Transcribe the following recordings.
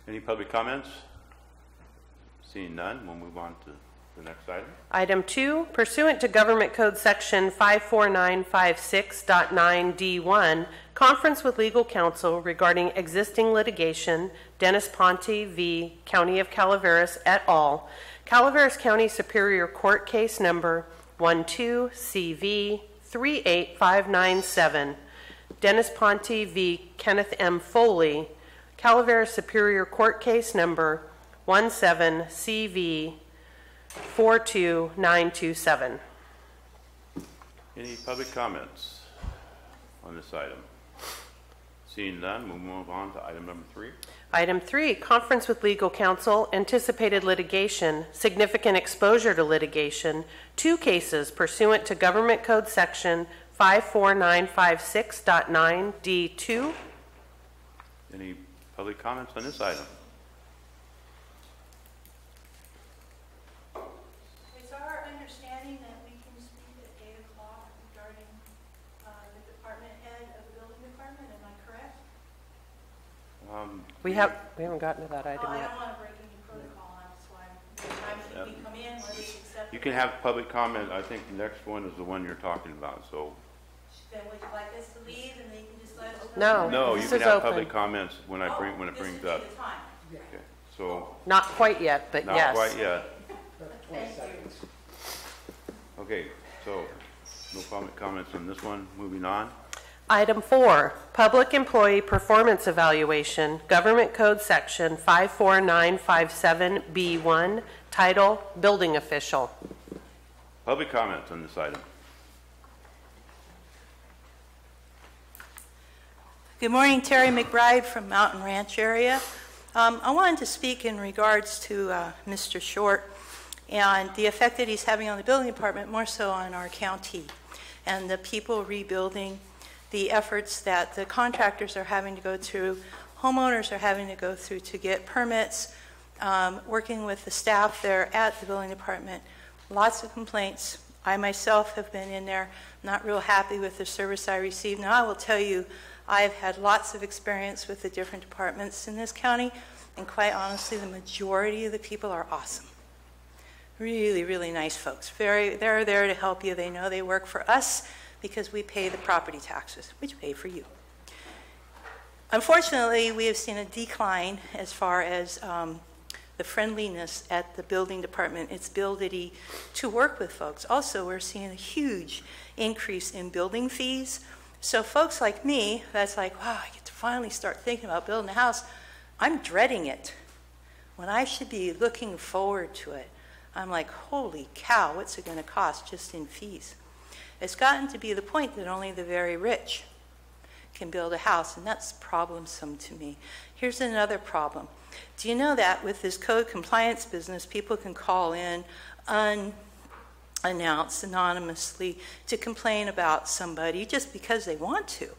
Any public comments? Seeing none, we'll move on to the next item. Item 2, pursuant to Government Code Section 54956.9D1, conference with legal counsel regarding existing litigation, Dennis Ponte v. County of Calaveras et al., Calaveras County Superior Court Case Number 12CV38597, Dennis Ponte v. Kenneth M. Foley, Calaveras Superior Court Case Number 17CV42927. Any public comments on this item? Seeing none, we'll move on to item number 3. Item 3, conference with legal counsel, anticipated litigation, significant exposure to litigation, 2 cases pursuant to Government Code Section 54956.9D2. Any public comments on this item? It's our understanding that we can speak at 8 o'clock regarding the department head of the building department. Am I correct? We haven't gotten to that item I yet. don't want to break any protocol on this one. What time should we come in? What is acceptable? You can have public comment. I think the next one is the one you're talking about. So. Then would you like us to leave and then you can just let us know? No, No, you this can is have open. public comments when it brings up. This would be the time. Okay. So. Not quite yet, but Not yes. quite yet. Thank you. Okay. So no public comments on this one. Moving on. Item 4, public employee performance evaluation, Government Code Section 54957B1, title, building official. Public comments on this item. Good morning, Terry McBride from Mountain Ranch area. I wanted to speak in regards to Mr. Short and the effect that he's having on the building department, more so on our county, and the people rebuilding, the efforts that the contractors are having to go through, homeowners are having to go through to get permits, working with the staff there at the building department. Lots of complaints. I myself have been in there, not real happy with the service I received. Now I will tell you, I've had lots of experience with the different departments in this county, and quite honestly, the majority of the people are awesome. Really, really nice folks. They're there to help you. They know they work for us because we pay the property taxes, which pay for you. Unfortunately, we have seen a decline as far as the friendliness at the building department, its ability to work with folks. Also, we're seeing a huge increase in building fees. So folks like me, that's like, wow, I get to finally start thinking about building a house. I'm dreading it when I should be looking forward to it. I'm like, holy cow, what's it going to cost just in fees? It's gotten to be the point that only the very rich can build a house, and that's problemsome to me. Here's another problem. Do you know that with this code compliance business, people can call in unannounced, anonymously, to complain about somebody just because they want to?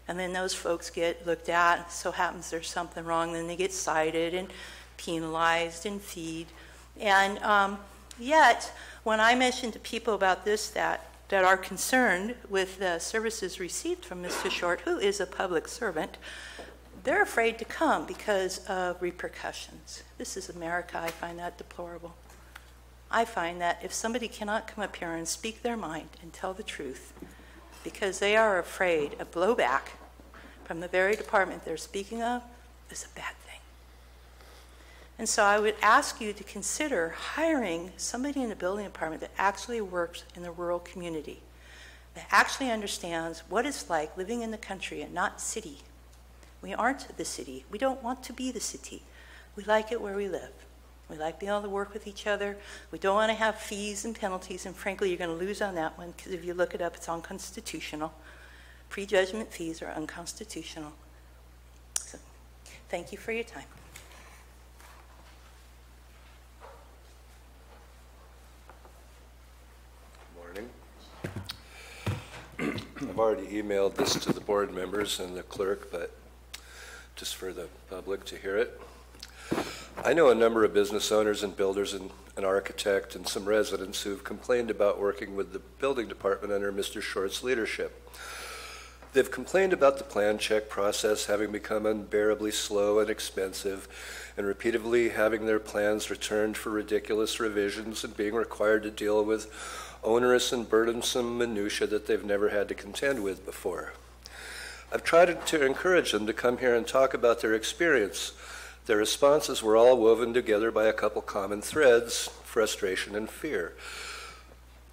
And then those folks get looked at. So happens there's something wrong, then they get cited and penalized and feed. And yet, when I mention to people about this, that are concerned with the services received from Mr. Short, who is a public servant, they're afraid to come because of repercussions. This is America. I find that deplorable. I find that if somebody cannot come up here and speak their mind and tell the truth because they are afraid of blowback from the very department they're speaking of, is a bad thing. And so I would ask you to consider hiring somebody in the building department that actually works in the rural community, that actually understands what it's like living in the country and not city. We aren't the city. We don't want to be the city. We like it where we live. We like being able to work with each other. We don't want to have fees and penalties, and frankly, you're going to lose on that one because if you look it up, it's unconstitutional. Prejudgment fees are unconstitutional. So, thank you for your time. I've already emailed this to the board members and the clerk, but just for the public to hear it. I know a number of business owners and builders and an architect and some residents who've complained about working with the building department under Mr. Short's leadership. They've complained about the plan check process having become unbearably slow and expensive, and repeatedly having their plans returned for ridiculous revisions and being required to deal with onerous and burdensome minutiae that they've never had to contend with before. I've tried to encourage them to come here and talk about their experience. Their responses were all woven together by a couple common threads: frustration and fear.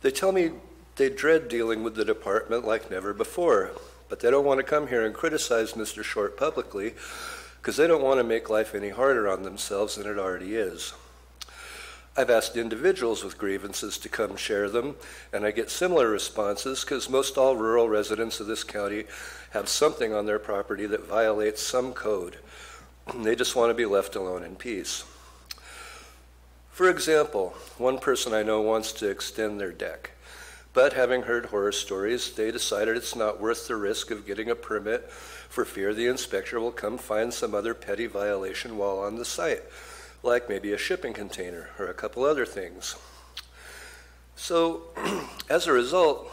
They tell me they dread dealing with the department like never before, but they don't want to come here and criticize Mr. Short publicly because they don't want to make life any harder on themselves than it already is. I've asked individuals with grievances to come share them, and I get similar responses because most all rural residents of this county have something on their property that violates some code. They just want to be left alone in peace. For example, one person I know wants to extend their deck, but having heard horror stories, they decided it's not worth the risk of getting a permit for fear the inspector will come find some other petty violation while on the site, like maybe a shipping container or a couple other things. So, as a result,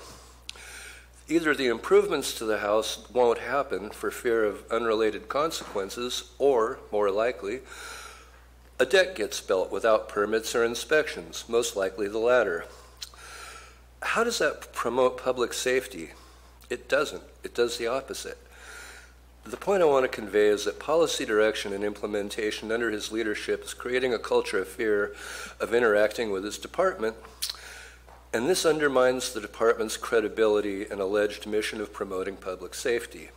either the improvements to the house won't happen for fear of unrelated consequences, or, more likely, a deck gets built without permits or inspections, most likely the latter. How does that promote public safety? It doesn't. It does the opposite. The point I want to convey is that policy direction and implementation under his leadership is creating a culture of fear of interacting with his department, and this undermines the department's credibility and alleged mission of promoting public safety.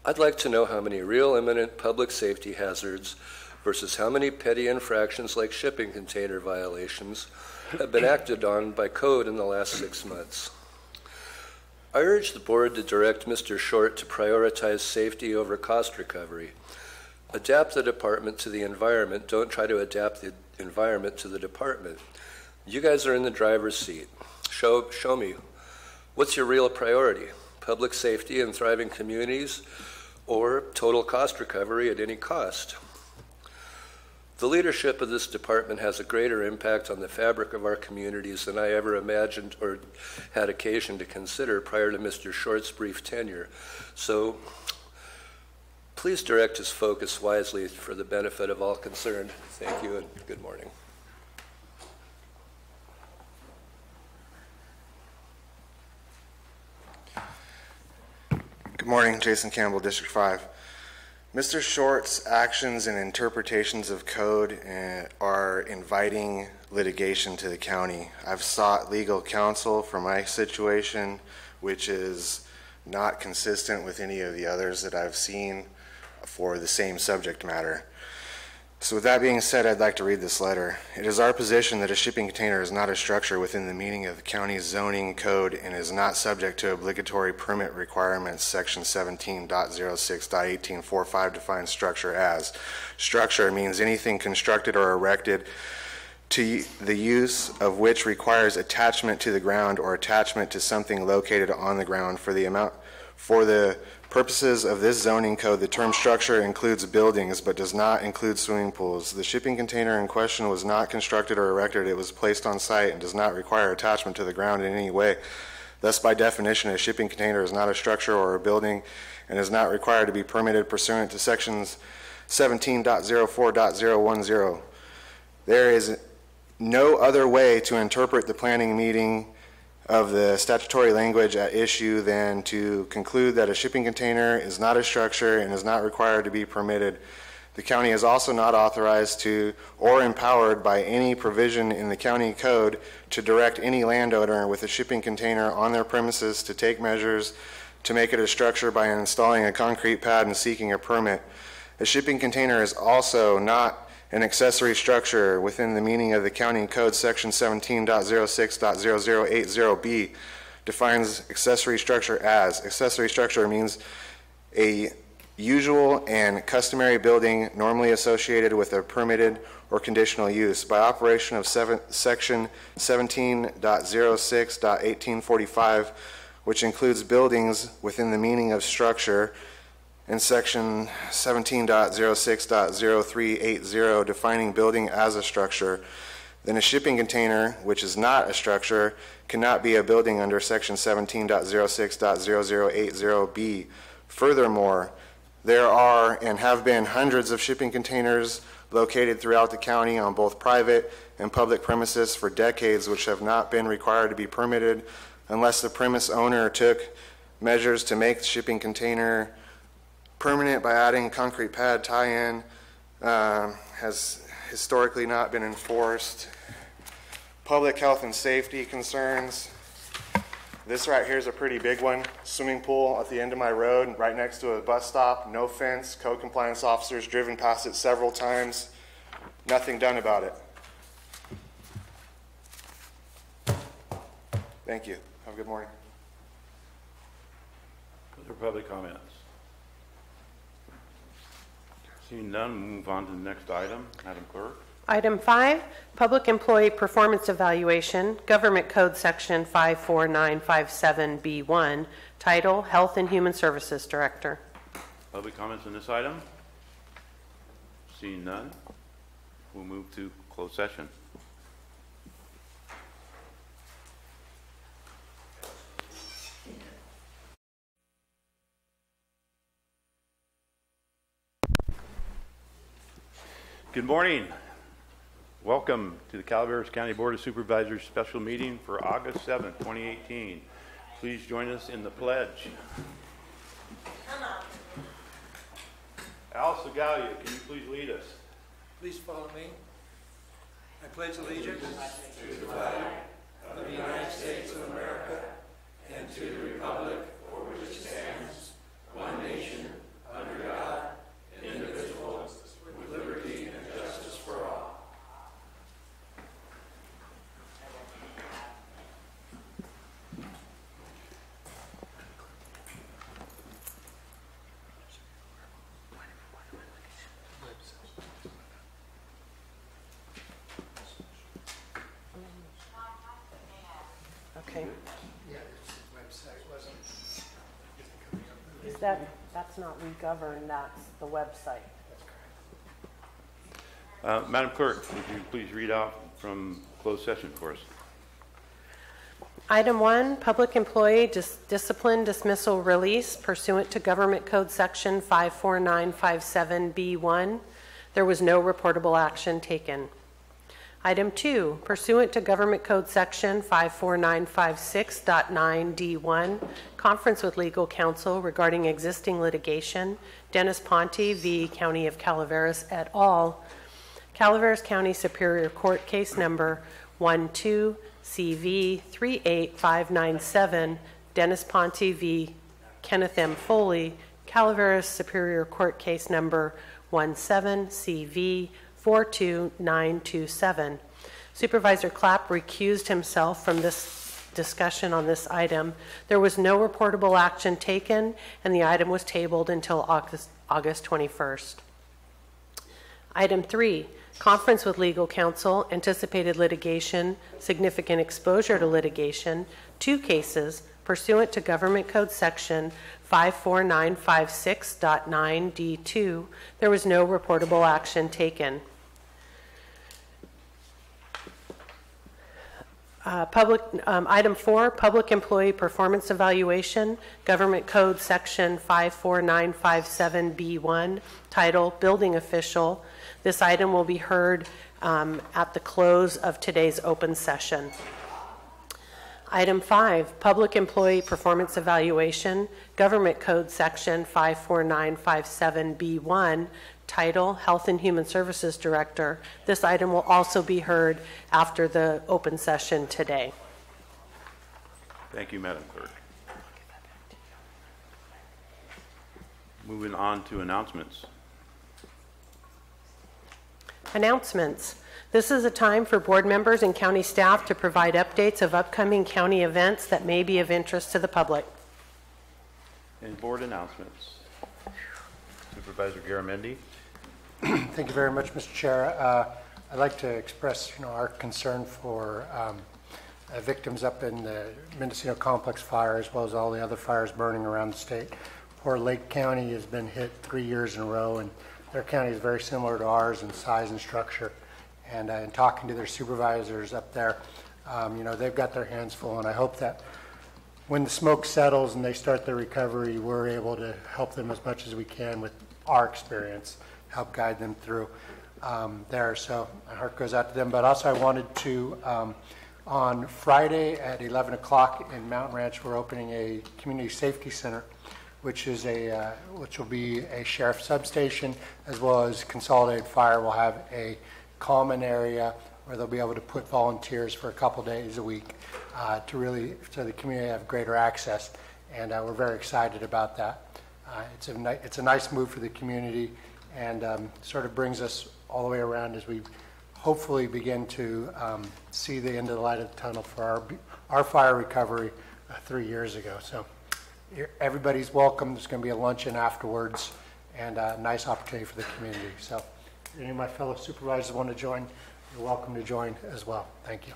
I'd like to know how many real imminent public safety hazards versus how many petty infractions like shipping container violations have been acted on by code in the last 6 months. I urge the board to direct Mr. Short to prioritize safety over cost recovery. Adapt the department to the environment. Don't try to adapt the environment to the department. You guys are in the driver's seat. Show me, what's your real priority? Public safety and thriving communities, or total cost recovery at any cost? The leadership of this department has a greater impact on the fabric of our communities than I ever imagined or had occasion to consider prior to Mr. Short's brief tenure. So please direct his focus wisely for the benefit of all concerned. Thank you and good morning. Good morning, Jason Campbell, District 5. Mr. Short's actions and interpretations of code are inviting litigation to the county. I've sought legal counsel for my situation, which is not consistent with any of the others that I've seen for the same subject matter. So with that being said, I'd like to read this letter. It is our position that a shipping container is not a structure within the meaning of the county's zoning code and is not subject to obligatory permit requirements. Section 17.06.1845 defines structure as: structure means anything constructed or erected to the use of which requires attachment to the ground or attachment to something located on the ground. For the purposes of this zoning code, the term structure includes buildings but does not include swimming pools. The shipping container in question was not constructed or erected. It was placed on site and does not require attachment to the ground in any way. Thus, by definition, a shipping container is not a structure or a building and is not required to be permitted pursuant to sections 17.04.010. There is no other way to interpret the planning meeting of the statutory language at issue than to conclude that a shipping container is not a structure and is not required to be permitted. The county is also not authorized to or empowered by any provision in the county code to direct any landowner with a shipping container on their premises to take measures to make it a structure by installing a concrete pad and seeking a permit. A shipping container is also not an accessory structure within the meaning of the county code. Section 17.06.0080B defines accessory structure as: accessory structure means a usual and customary building normally associated with a permitted or conditional use. By operation of section 17.06.1845, which includes buildings within the meaning of structure, and section 17.06.0380 defining building as a structure, then a shipping container, which is not a structure, cannot be a building under section 17.06.0080B. Furthermore, there are and have been hundreds of shipping containers located throughout the county on both private and public premises for decades, which have not been required to be permitted unless the premise owner took measures to make the shipping container permanent by adding concrete pad tie-in. Has historically not been enforced. Public health and safety concerns. This right here is a pretty big one. Swimming pool at the end of my road, right next to a bus stop, no fence, code compliance officers driven past it several times. Nothing done about it. Thank you. Have a good morning. Other public comments? Seeing none, we'll move on to the next item. Madam Clerk. Item 5, Public Employee Performance Evaluation, Government Code Section 54957B1, Title, Health and Human Services Director. Public comments on this item? Seeing none, we'll move to closed session. Good morning. Welcome to the Calaveras County Board of Supervisors special meeting for August 7th, 2018. Please join us in the pledge. Al Segalia, can you please lead us? Please follow me. I pledge allegiance to the flag of the United States of America and to the republic for which it stands, one nation, under God, indivisible, with liberty and justice for all. Okay. Yeah, this website wasn't coming up. That's not we govern, that's the website. Madam Clerk, would you please read out from closed session for us? Item 1, Public Employee Discipline Dismissal Release pursuant to Government Code Section 54957B1. There was no reportable action taken. Item 2, pursuant to Government Code Section 54956.9D1, conference with legal counsel regarding existing litigation, Dennis Ponte v. County of Calaveras et al., Calaveras County Superior Court Case Number 12CV38597, Dennis Ponte v. Kenneth M. Foley, Calaveras Superior Court Case Number 17CV42927. Supervisor Clapp recused himself from this discussion on this item. There was no reportable action taken, and the item was tabled until August 21st. Item 3, conference with legal counsel, anticipated litigation, significant exposure to litigation, 2 cases pursuant to Government Code Section 54956.9D2. There was no reportable action taken. Item 4, Public Employee Performance Evaluation, Government Code Section 54957B1, Title, Building Official. This item will be heard at the close of today's open session. Item 5, Public Employee Performance Evaluation, Government Code Section 54957B1, Title, Health and Human Services Director. This item will also be heard after the open session today. Thank you, Madam Clerk. Moving on to announcements. Announcements. This is a time for board members and county staff to provide updates of upcoming county events that may be of interest to the public. Any board announcements? Supervisor Garamendi. Thank you very much, Mr. Chair. I'd like to express, our concern for victims up in the Mendocino Complex fire, as well as all the other fires burning around the state. Poor Lake County has been hit 3 years in a row, and their county is very similar to ours in size and structure. and in talking to their supervisors up there, they've got their hands full, and I hope that when the smoke settles and they start their recovery, we're able to help them as much as we can with our experience, help guide them through there. So my heart goes out to them. But also I wanted to, on Friday at 11 o'clock in Mountain Ranch, we're opening a community safety center, which will be a sheriff's substation, as well as Consolidated Fire will have a common area where they'll be able to put volunteers for a couple days a week so the community have greater access. And we're very excited about that. It's a nice move for the community, and sort of brings us all the way around as we hopefully begin to see the end of the light of the tunnel for our fire recovery 3 years ago. So everybody's welcome. There's going to be a luncheon afterwards, and a nice opportunity for the community. So if any of my fellow supervisors want to join, you're welcome to join as well. Thank you.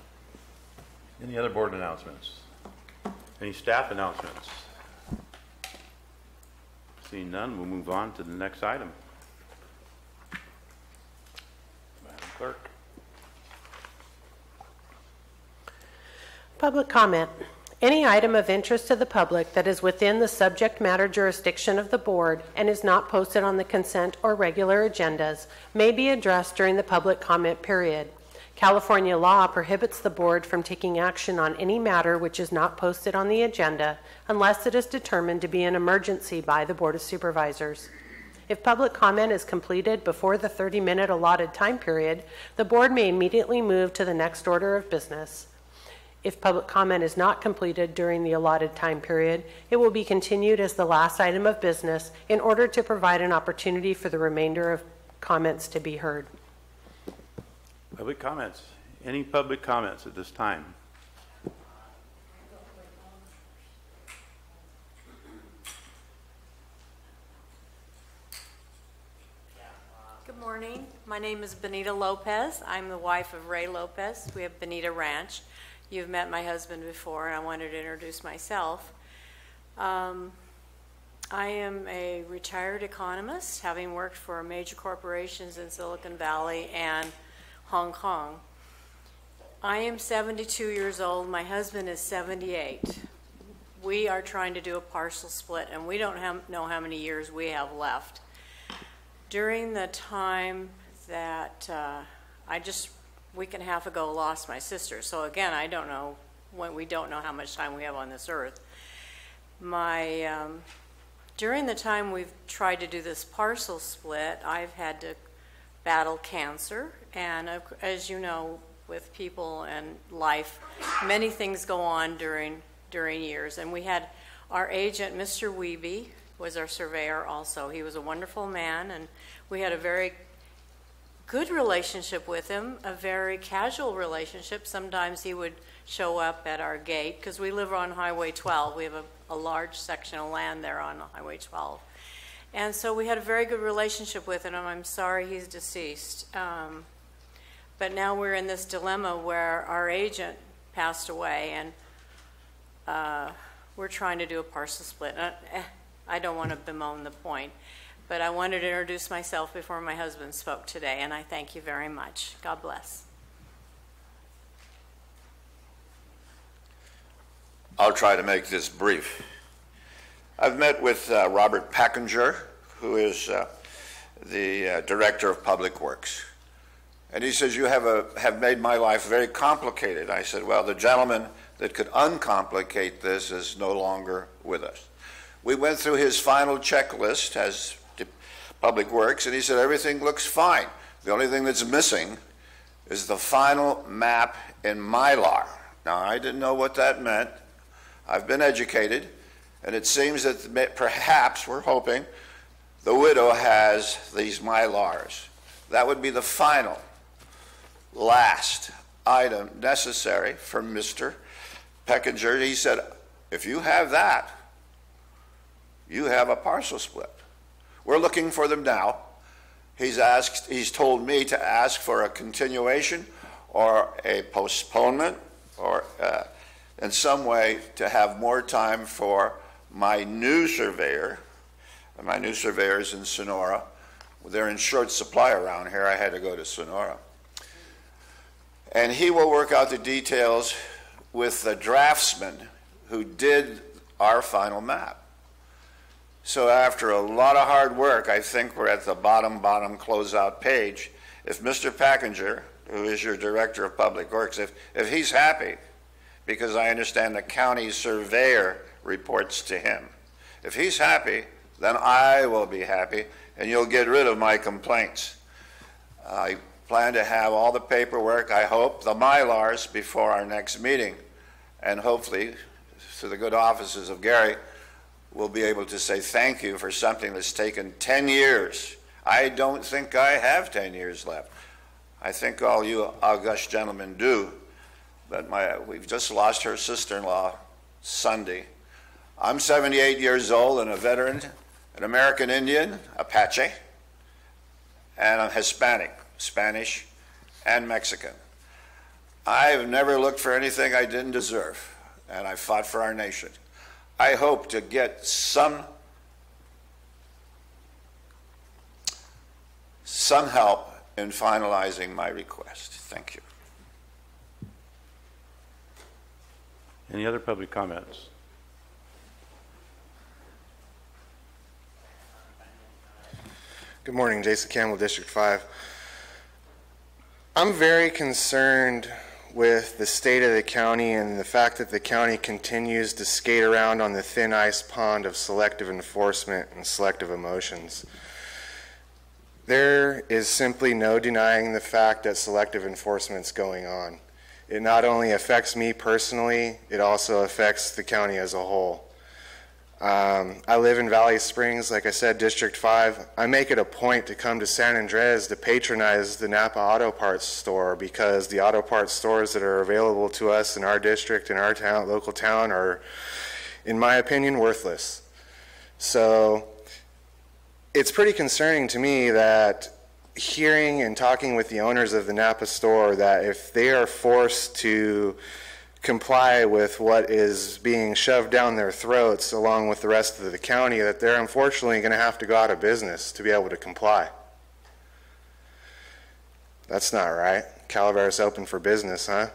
Any other board announcements? Any staff announcements? Seeing none, we'll move on to the next item. Madam Clerk. Public comment. Any item of interest to the public that is within the subject matter jurisdiction of the board and is not posted on the consent or regular agendas may be addressed during the public comment period. California law prohibits the board from taking action on any matter which is not posted on the agenda unless it is determined to be an emergency by the Board of Supervisors. If public comment is completed before the 30-minute allotted time period, the board may immediately move to the next order of business. If public comment is not completed during the allotted time period, it will be continued as the last item of business in order to provide an opportunity for the remainder of comments to be heard. Public comments. Any public comments at this time? Good morning. My name is Benita Lopez. I'm the wife of Ray Lopez. We have Benita Ranch. You've met my husband before, and I wanted to introduce myself. I am a retired economist, having worked for major corporations in Silicon Valley and Hong Kong. I am 72 years old. My husband is 78. We are trying to do a partial split, and we don't know how many years we have left. During the time that week and a half ago, lost my sister. So again, I don't know when. We don't know how much time we have on this earth. During the time we've tried to do this partial split, I've had to battle cancer, and as you know, with people and life, many things go on during years. And we had our agent, Mr. Wiebe, was our surveyor also. He was a wonderful man, and we had a very good relationship with him, a very casual relationship. Sometimes he would show up at our gate, because we live on Highway 12. We have a large section of land there on Highway 12. And so we had a very good relationship with him. I'm sorry he's deceased. But now we're in this dilemma where our agent passed away, and we're trying to do a partial split. I don't want to bemoan the point, but I wanted to introduce myself before my husband spoke today, and I thank you very much. God bless. I'll try to make this brief. I've met with Robert Packinger, who is the Director of Public Works. And he says, you have made my life very complicated. I said, well, the gentleman that could uncomplicate this is no longer with us. We went through his final checklist as Public Works, and he said, everything looks fine. The only thing that's missing is the final map in Mylar. Now, I didn't know what that meant. I've been educated, and it seems that perhaps, we're hoping, the widow has these Mylars. That would be the final, last item necessary for Mr. Peckinger. He said, if you have that, you have a partial split. We're looking for them now. He's told me to ask for a continuation or a postponement or in some way to have more time for my new surveyor. My new surveyor is in Sonora. They're in short supply around here. I had to go to Sonora. And he will work out the details with the draftsman who did our final map. So after a lot of hard work, I think we're at the bottom closeout page. If Mr. Packinger, who is your Director of Public Works, if he's happy, because I understand the county surveyor reports to him, if he's happy, then I will be happy, and you'll get rid of my complaints. I plan to have all the paperwork, I hope, the Mylars, before our next meeting, and hopefully, through the good offices of Gary, we'll be able to say thank you for something that's taken 10 years. I don't think I have 10 years left. I think all you august gentlemen do, but we've just lost her sister-in-law Sunday. I'm 78 years old and a veteran, an American Indian, Apache, and I'm Hispanic, Spanish, and Mexican. I've never looked for anything I didn't deserve, and I fought for our nation. I hope to get some help in finalizing my request. Thank you. Any other public comments? Good morning, Jason Campbell, District 5. I'm very concerned with the state of the county and the fact that the county continues to skate around on the thin ice pond of selective enforcement and selective emotions. There is simply no denying the fact that selective enforcement is going on. It not only affects me personally, it also affects the county as a whole. I live in Valley Springs, like I said, District 5. I make it a point to come to San Andres to patronize the Napa Auto Parts store because the auto parts stores that are available to us in our district, in our town, local town, are, in my opinion, worthless. So it's pretty concerning to me that hearing and talking with the owners of the Napa store that if they are forced to comply with what is being shoved down their throats along with the rest of the county, that they're unfortunately going to have to go out of business to be able to comply. That's not right. Calaveras open for business, huh?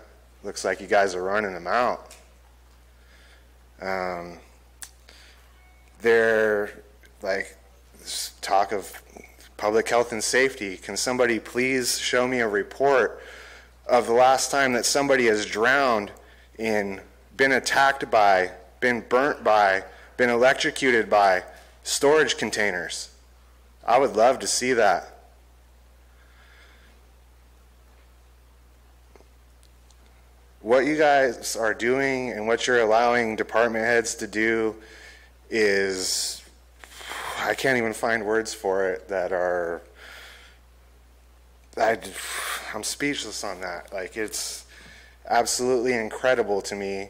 Looks like you guys are running them out. They're like this talk of public health and safety. Can somebody please show me a report of the last time that somebody has drowned in, been attacked by, been burnt by, been electrocuted by storage containers? I would love to see that. What you guys are doing and what you're allowing department heads to do is, I can't even find words for it that are, I'm speechless on that. Like, it's absolutely incredible to me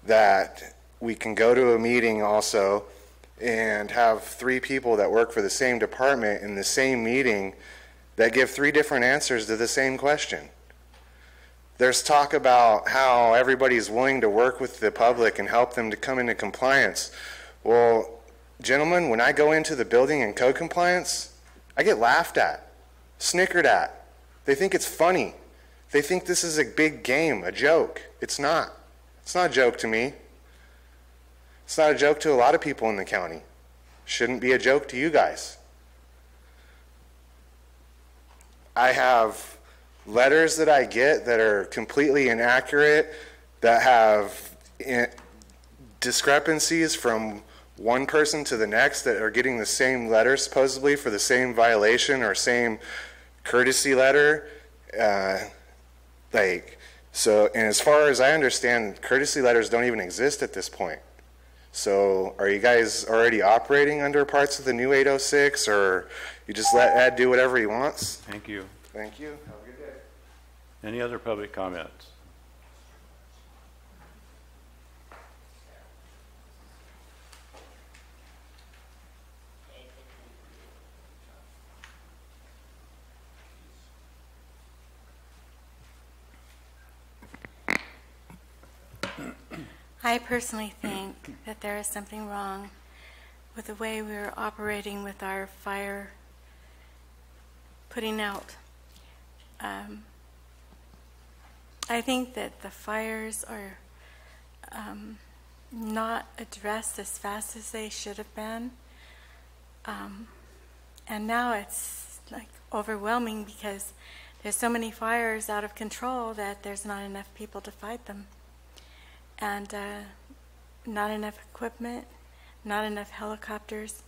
that we can go to a meeting also and have 3 people that work for the same department in the same meeting that give 3 different answers to the same question. There's talk about how everybody's willing to work with the public and help them to come into compliance. Well, gentlemen, when I go into the building and code compliance, I get laughed at, snickered at. They think it's funny. They think this is a big game, a joke. It's not. It's not a joke to me. It's not a joke to a lot of people in the county. Shouldn't be a joke to you guys. I have letters that I get that are completely inaccurate, that have discrepancies from one person to the next that are getting the same letter supposedly for the same violation or same courtesy letter. And as far as I understand, courtesy letters don't even exist at this point. So are you guys already operating under parts of the new 806, or you just let Ed do whatever he wants? Thank you. Thank you. Have a good day. Any other public comments? I personally think that there is something wrong with the way we're operating with our fire putting out I think that the fires are not addressed as fast as they should have been. And now it's like overwhelming because there's so many fires out of control that there's not enough people to fight them. And not enough equipment, not enough helicopters,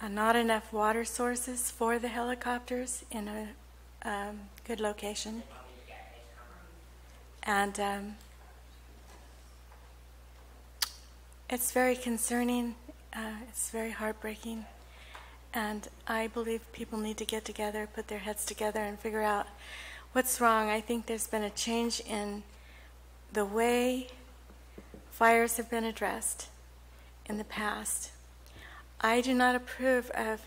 not enough water sources for the helicopters in a good location. And it's very concerning. It's very heartbreaking. And I believe people need to get together, put their heads together, and figure out what's wrong. I think there's been a change in the way fires have been addressed in the past. I do not approve of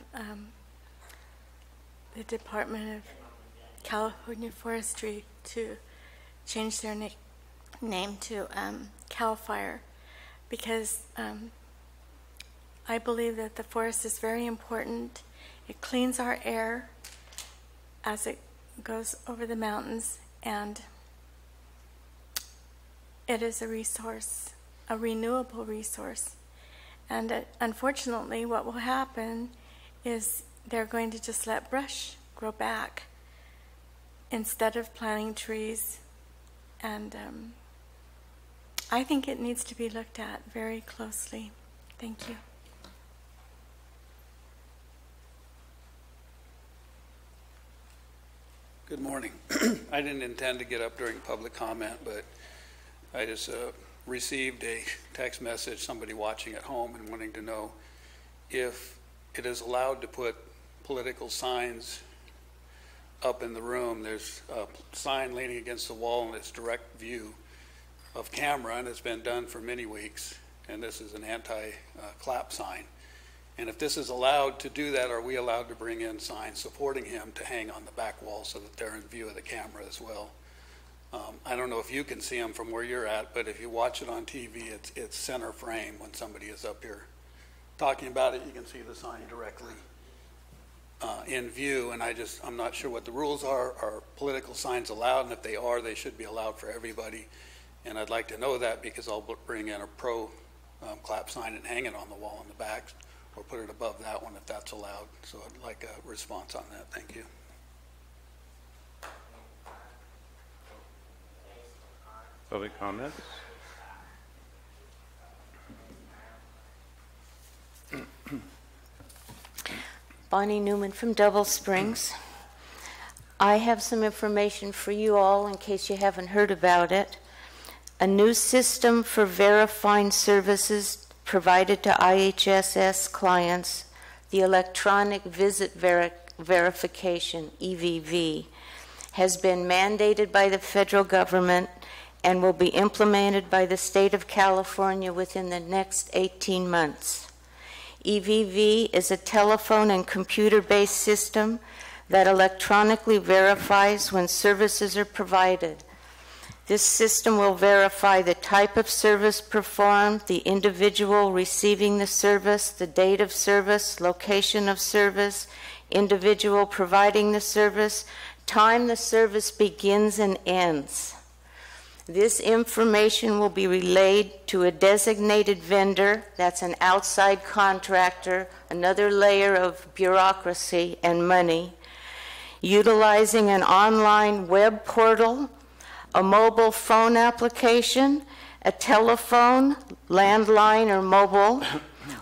the Department of California Forestry to change their name to CAL FIRE, because I believe that the forest is very important. It cleans our air as it goes over the mountains, and it is a resource, a renewable resource. And unfortunately, what will happen is they're going to just let brush grow back instead of planting trees. And I think it needs to be looked at very closely. Thank you. Good morning. I didn't intend to get up during public comment, but I just received a text message, somebody watching at home and wanting to know if it is allowed to put political signs up in the room. There's a sign leaning against the wall in its direct view of camera, and it's been done for many weeks, and this is an anti-clap sign. And if this is allowed to do that, are we allowed to bring in signs supporting him to hang on the back wall so that they're in view of the camera as well? I don't know if you can see them from where you're at, but if you watch it on TV, it's center frame when somebody is up here talking about it. You can see the sign directly in view, and I'm not sure what the rules are. Are political signs allowed? And if they are, they should be allowed for everybody. And I'd like to know that, because I'll bring in a pro clap sign and hang it on the wall in the back, or put it above that one if that's allowed. So I'd like a response on that. Thank you. Public comments? Bonnie Newman from Double Springs. I have some information for you all in case you haven't heard about it. A new system for verifying services provided to IHSS clients, the Electronic Visit Verification, EVV, has been mandated by the federal government and will be implemented by the state of California within the next 18 months. EVV is a telephone and computer-based system that electronically verifies when services are provided. This system will verify the type of service performed, the individual receiving the service, the date of service, location of service, individual providing the service, time the service begins and ends. This information will be relayed to a designated vendor, that's an outside contractor, another layer of bureaucracy and money, utilizing an online web portal, a mobile phone application, a telephone, landline or mobile,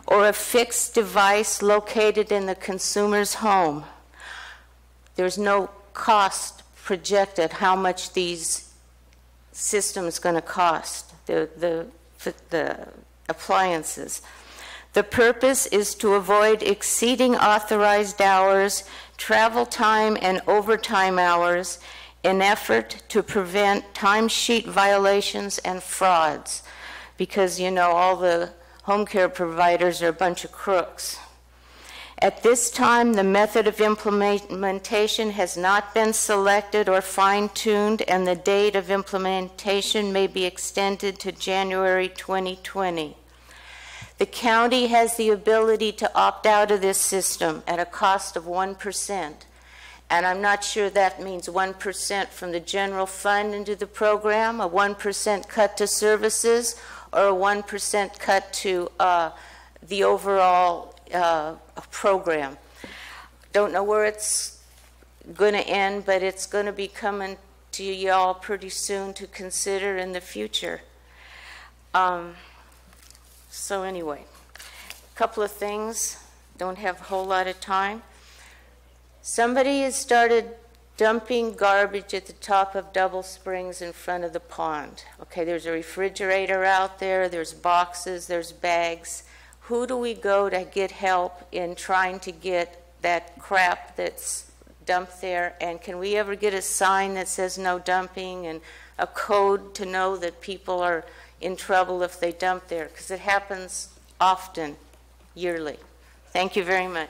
or a fixed device located in the consumer's home. There's no cost projected how much these systems going to cost, the appliances. The purpose is to avoid exceeding authorized hours, travel time, and overtime hours in effort to prevent timesheet violations and frauds, because, you know, all the home care providers are a bunch of crooks. At this time, the method of implementation has not been selected or fine-tuned, and the date of implementation may be extended to January 2020. The county has the ability to opt out of this system at a cost of 1%. And I'm not sure that means 1% from the general fund into the program, a 1% cut to services, or a 1% cut to the overall program. Don't know where it's going to end, but it's going to be coming to y'all pretty soon to consider in the future. So anyway, a couple of things. Don't have a whole lot of time. Somebody has started dumping garbage at the top of Double Springs in front of the pond. Okay, there's a refrigerator out there, there's boxes, there's bags. Who do we go to get help in trying to get that crap that's dumped there? And can we ever get a sign that says no dumping and a code to know that people are in trouble if they dump there? Because it happens often, yearly. Thank you very much.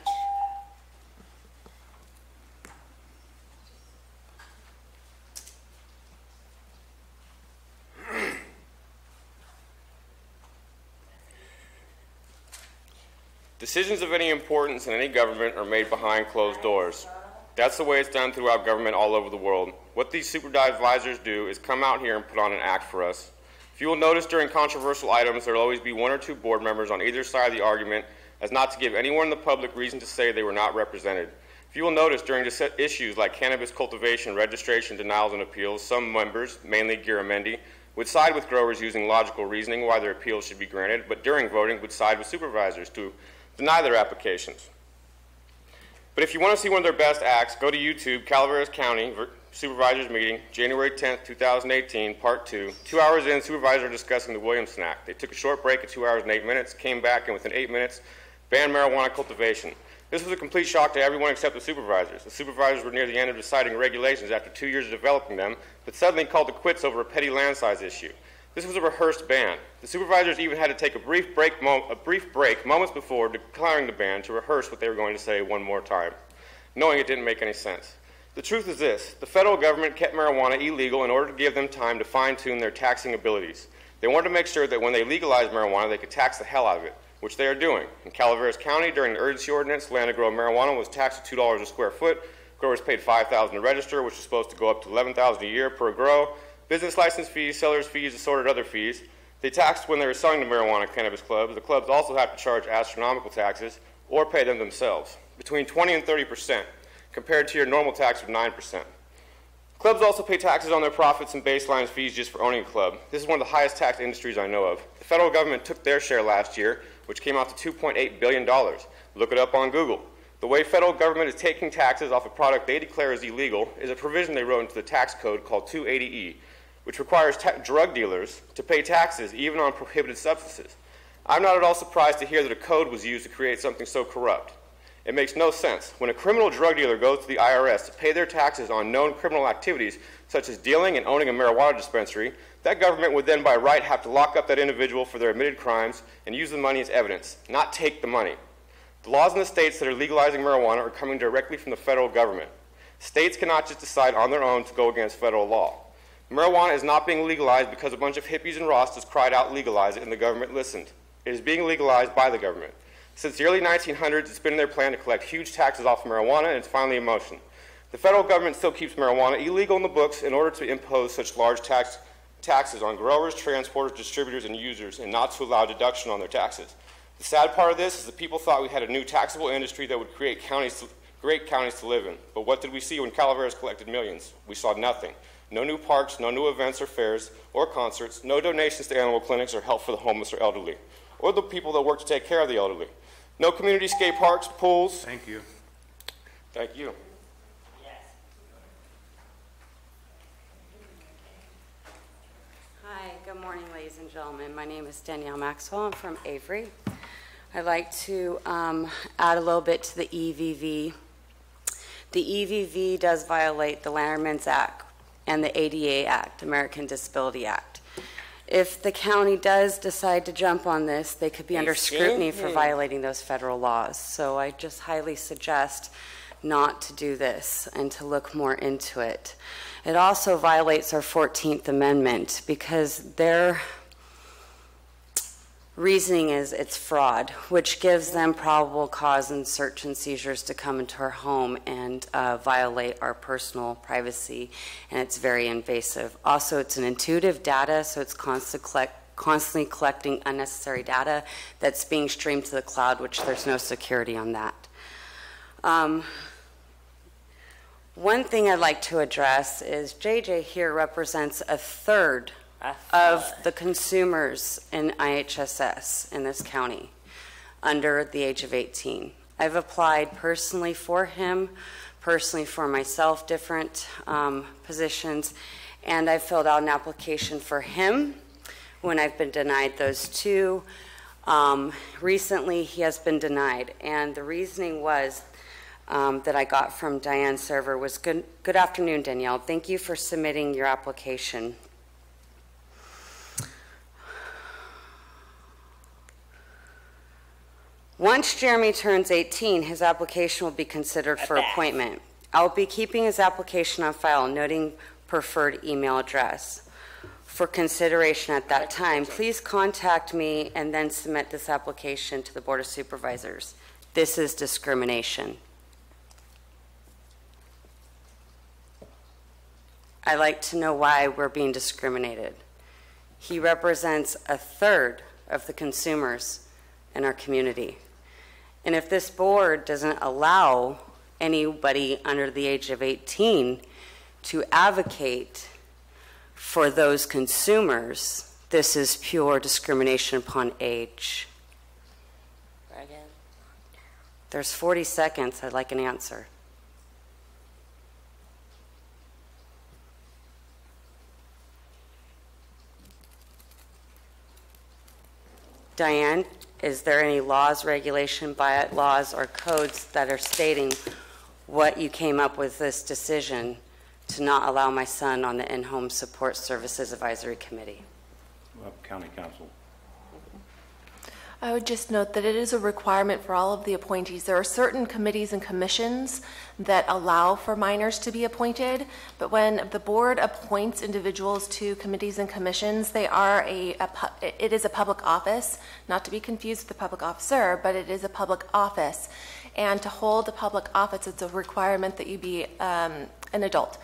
Decisions of any importance in any government are made behind closed doors. That's the way it's done throughout government all over the world. What these supervisors do is come out here and put on an act for us. If you will notice during controversial items, there will always be one or two board members on either side of the argument as not to give anyone in the public reason to say they were not represented. If you will notice during issues like cannabis cultivation, registration, denials, and appeals, some members, mainly Garamendi, would side with growers using logical reasoning why their appeals should be granted, but during voting would side with supervisors to deny their applications. But if you want to see one of their best acts, go to YouTube, Calaveras County Supervisors Meeting, January 10th, 2018, Part 2. 2 hours in, supervisors are discussing the Williams snack. They took a short break at 2 hours and 8 minutes, came back, and within 8 minutes, banned marijuana cultivation. This was a complete shock to everyone except the supervisors. The supervisors were near the end of deciding regulations after 2 years of developing them, but suddenly called it quits over a petty land size issue. This was a rehearsed ban. The supervisors even had to take a brief break moments before declaring the ban to rehearse what they were going to say one more time, knowing it didn't make any sense. The truth is this: the federal government kept marijuana illegal in order to give them time to fine-tune their taxing abilities. They wanted to make sure that when they legalized marijuana, they could tax the hell out of it, which they are doing. In Calaveras County, during the urgency ordinance, land to grow marijuana was taxed at $2 a square foot. Growers paid $5,000 to register, which is supposed to go up to $11,000 a year per grow. Business license fees, seller's fees, assorted other fees. They taxed when they were selling to marijuana cannabis clubs. The clubs also have to charge astronomical taxes or pay them themselves, between 20 and 30%, compared to your normal tax of 9%. Clubs also pay taxes on their profits and baseline fees just for owning a club. This is one of the highest taxed industries I know of. The federal government took their share last year, which came out to $2.8 billion. Look it up on Google. The way federal government is taking taxes off a product they declare is illegal is a provision they wrote into the tax code called 280E, which requires drug dealers to pay taxes even on prohibited substances. I'm not at all surprised to hear that a code was used to create something so corrupt. It makes no sense. When a criminal drug dealer goes to the IRS to pay their taxes on known criminal activities, such as dealing and owning a marijuana dispensary, that government would then by right have to lock up that individual for their admitted crimes and use the money as evidence, not take the money. The laws in the states that are legalizing marijuana are coming directly from the federal government. States cannot just decide on their own to go against federal law. Marijuana is not being legalized because a bunch of hippies and Rastas cried out legalize it and the government listened. It is being legalized by the government. Since the early 1900s, it's been their plan to collect huge taxes off of marijuana, and it's finally in motion. The federal government still keeps marijuana illegal in the books in order to impose such large taxes on growers, transporters, distributors, and users, and not to allow deduction on their taxes. The sad part of this is that people thought we had a new taxable industry that would create great counties to live in. But what did we see when Calaveras collected millions? We saw nothing. No new parks, no new events or fairs or concerts, no donations to animal clinics or help for the homeless or elderly, or the people that work to take care of the elderly. No community skate parks, pools. Thank you. Thank you. Hi, good morning, ladies and gentlemen. My name is Danielle Maxwell. I'm from Avery. I'd like to add a little bit to the EVV. The EVV does violate the Lanterman's Act and the ADA Act, American Disability Act. If the county does decide to jump on this, they could be under scrutiny for violating those federal laws. So I just highly suggest not to do this and to look more into it. It also violates our 14th Amendment because reasoning is it's fraud, which gives them probable cause and search and seizures to come into our home and violate our personal privacy, and it's very invasive. Also, it's an intuitive data, so it's constantly collecting unnecessary data that's being streamed to the cloud, which there's no security on that. One thing I'd like to address is JJ here represents a third of the consumers in IHSS in this county under the age of 18. I've applied personally for him, personally for myself, different positions, and I filled out an application for him when I've been denied those two. Recently, he has been denied, and the reasoning was that I got from Diane's server was, good afternoon, Danielle. Thank you for submitting your application. Once Jeremy turns 18, his application will be considered for appointment. I'll be keeping his application on file, noting preferred email address. For consideration at that time, please contact me and then submit this application to the Board of Supervisors. This is discrimination. I'd like to know why we're being discriminated. He represents a third of the consumers in our community. And if this board doesn't allow anybody under the age of 18 to advocate for those consumers, this is pure discrimination upon age. There's 40 seconds. I'd like an answer. Diane, is there any laws, regulation, bylaws, or codes that are stating what you came up with this decision to not allow my son on the In-Home Support Services Advisory Committee? Well, County Council. I would just note that it is a requirement for all of the appointees. There are certain committees and commissions that allow for minors to be appointed, but when the board appoints individuals to committees and commissions, they are it is a public office, not to be confused with a public officer, but it is a public office. And to hold a public office, it's a requirement that you be an adult.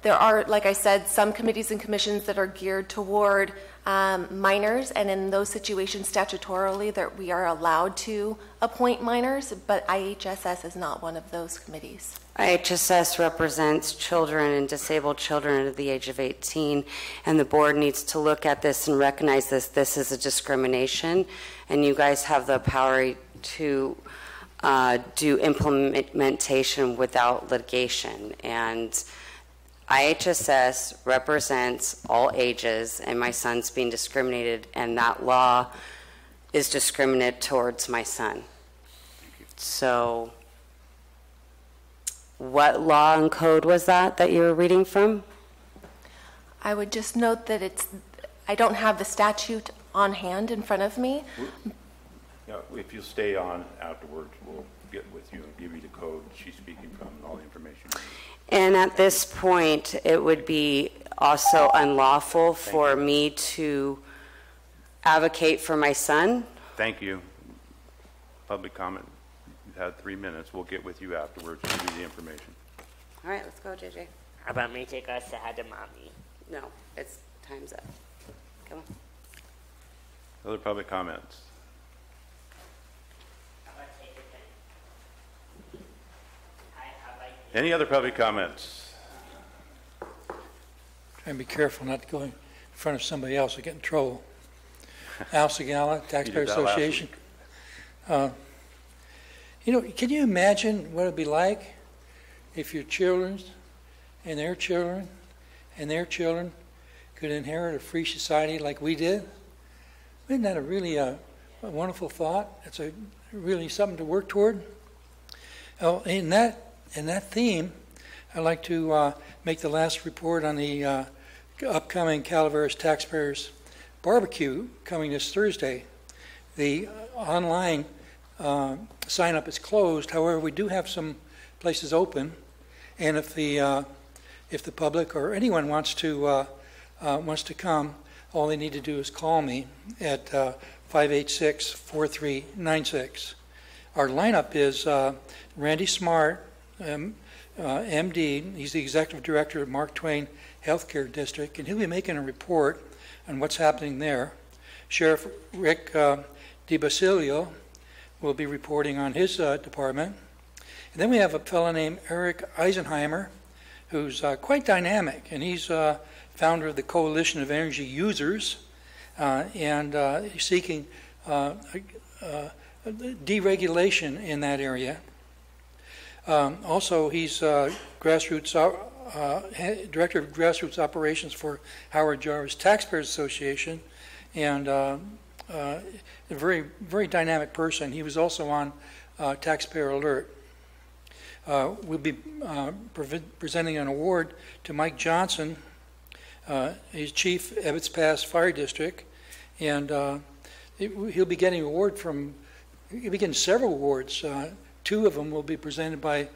There are, like I said, some committees and commissions that are geared toward minors, and in those situations statutorily that we are allowed to appoint minors, but IHSS is not one of those committees. IHSS represents children and disabled children under the age of 18, and the board needs to look at this and recognize this is a discrimination, and you guys have the power to do implementation without litigation. And IHSS represents all ages, and my son's being discriminated, and that law is discriminate towards my son. So what law and code was that you were reading from? I would just note that I don't have the statute on hand in front of me. Yeah, if you'll stay on afterwards, we'll get with you and give you the code she's speaking from and all the information. And at this point, it would be also unlawful for me to advocate for my son. Thank you. Public comment. You've had 3 minutes. We'll get with you afterwards and give you the information. All right, let's go, JJ. How about me take us ahead of mommy? No, it's time's up. Come on. Other public comments? Any other public comments? Try and be careful not to go in front of somebody else and get in trouble. Al Segala, Taxpayer Association. Can you imagine what it'd be like if your children and their children and their children could inherit a free society like we did? Isn't that a really a wonderful thought? It's really something to work toward. Oh, in that theme, I'd like to make the last report on the upcoming Calaveras Taxpayers Barbecue coming this Thursday. The online sign-up is closed. However, we do have some places open, and if the public or anyone wants to come, all they need to do is call me at 586-4396. Our lineup is Randy Smart, MD. He's the Executive Director of Mark Twain Healthcare District, and he'll be making a report on what's happening there. Sheriff Rick DiBasilio will be reporting on his department. And then we have a fellow named Eric Eisenheimer, who's quite dynamic, and he's founder of the Coalition of Energy Users, and he's seeking deregulation in that area. Also, he's Director of Grassroots Operations for Howard Jarvis Taxpayers Association, and a very, very dynamic person. He was also on Taxpayer Alert. We'll be presenting an award to Mike Johnson. He's Chief Ebbets Pass Fire District, and he'll be getting several awards. Two of them will be presented by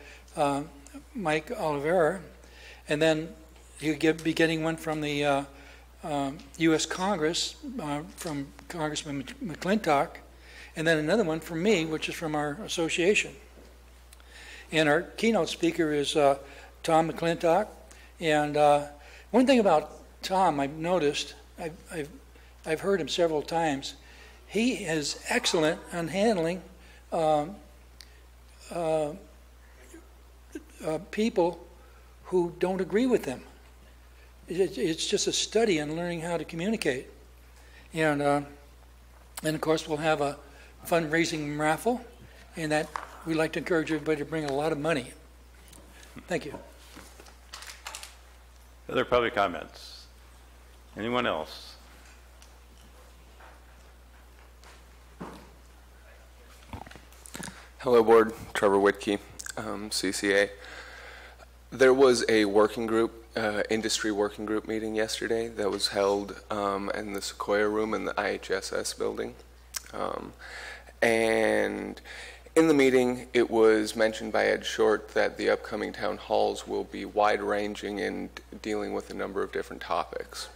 Mike Oliveira, and then he'll be getting one from the U.S. Congress, from Congressman McClintock, and then another one from me, which is from our association. And our keynote speaker is Tom McClintock. And one thing about Tom I've noticed, I've heard him several times, he is excellent on handling people who don't agree with him. It's just a study on learning how to communicate. And of course, we'll have a fundraising raffle, and that we'd like to encourage everybody to bring a lot of money. Thank you. Other public comments? Anyone else? Hello, Board. Trevor Whitkey, CCA. There was a working group, industry working group meeting yesterday that was held in the Sequoia Room in the IHSS building. And in the meeting, it was mentioned by Ed Short that the upcoming town halls will be wide-ranging in dealing with a number of different topics.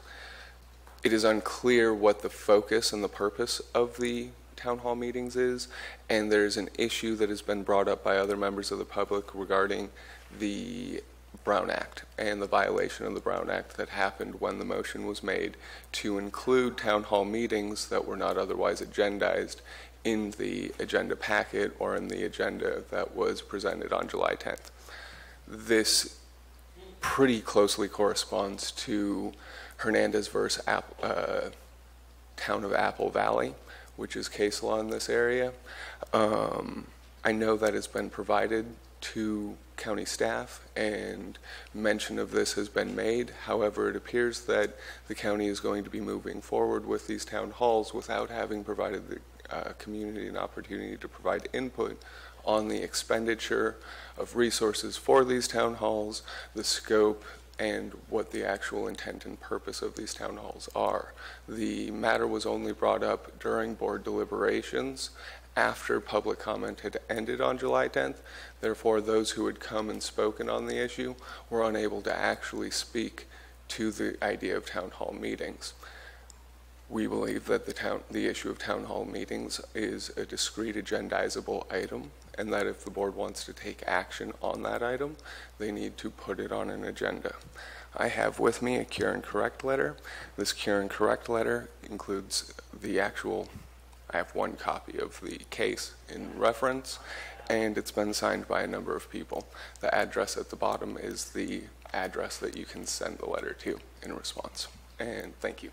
It is unclear what the focus and the purpose of the town hall meetings is, and there's an issue that has been brought up by other members of the public regarding the Brown Act and the violation of the Brown Act that happened when the motion was made to include town hall meetings that were not otherwise agendized in the agenda packet or in the agenda that was presented on July 10th. This pretty closely corresponds to Hernandez versus Town of Apple Valley, which is case law in this area. I know that it's been provided to county staff and mention of this has been made. However, it appears that the county is going to be moving forward with these town halls without having provided the community an opportunity to provide input on the expenditure of resources for these town halls, the scope, and what the actual intent and purpose of these town halls are. The matter was only brought up during board deliberations after public comment had ended on July 10th. Therefore, those who had come and spoken on the issue were unable to actually speak to the idea of town hall meetings. We believe that the issue of town hall meetings is a discrete agendizable item, and that if the board wants to take action on that item, they need to put it on an agenda. I have with me a cure and correct letter. This cure and correct letter includes the actual, I have one copy of the case in reference, and it's been signed by a number of people. The address at the bottom is the address that you can send the letter to in response. And thank you.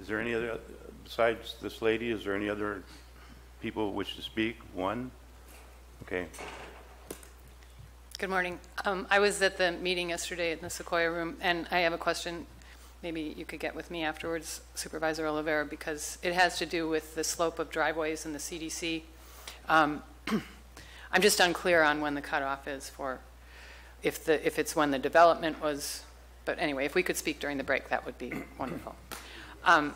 Is there any other, besides this lady, is there any other people who wish to speak? One? Okay. Good morning. I was at the meeting yesterday in the Sequoia Room, and I have a question maybe you could get with me afterwards, Supervisor Oliveira, because it has to do with the slope of driveways in the CDC. I'm just unclear on when the cutoff is for, if it's when the development was, but anyway, if we could speak during the break, that would be wonderful. I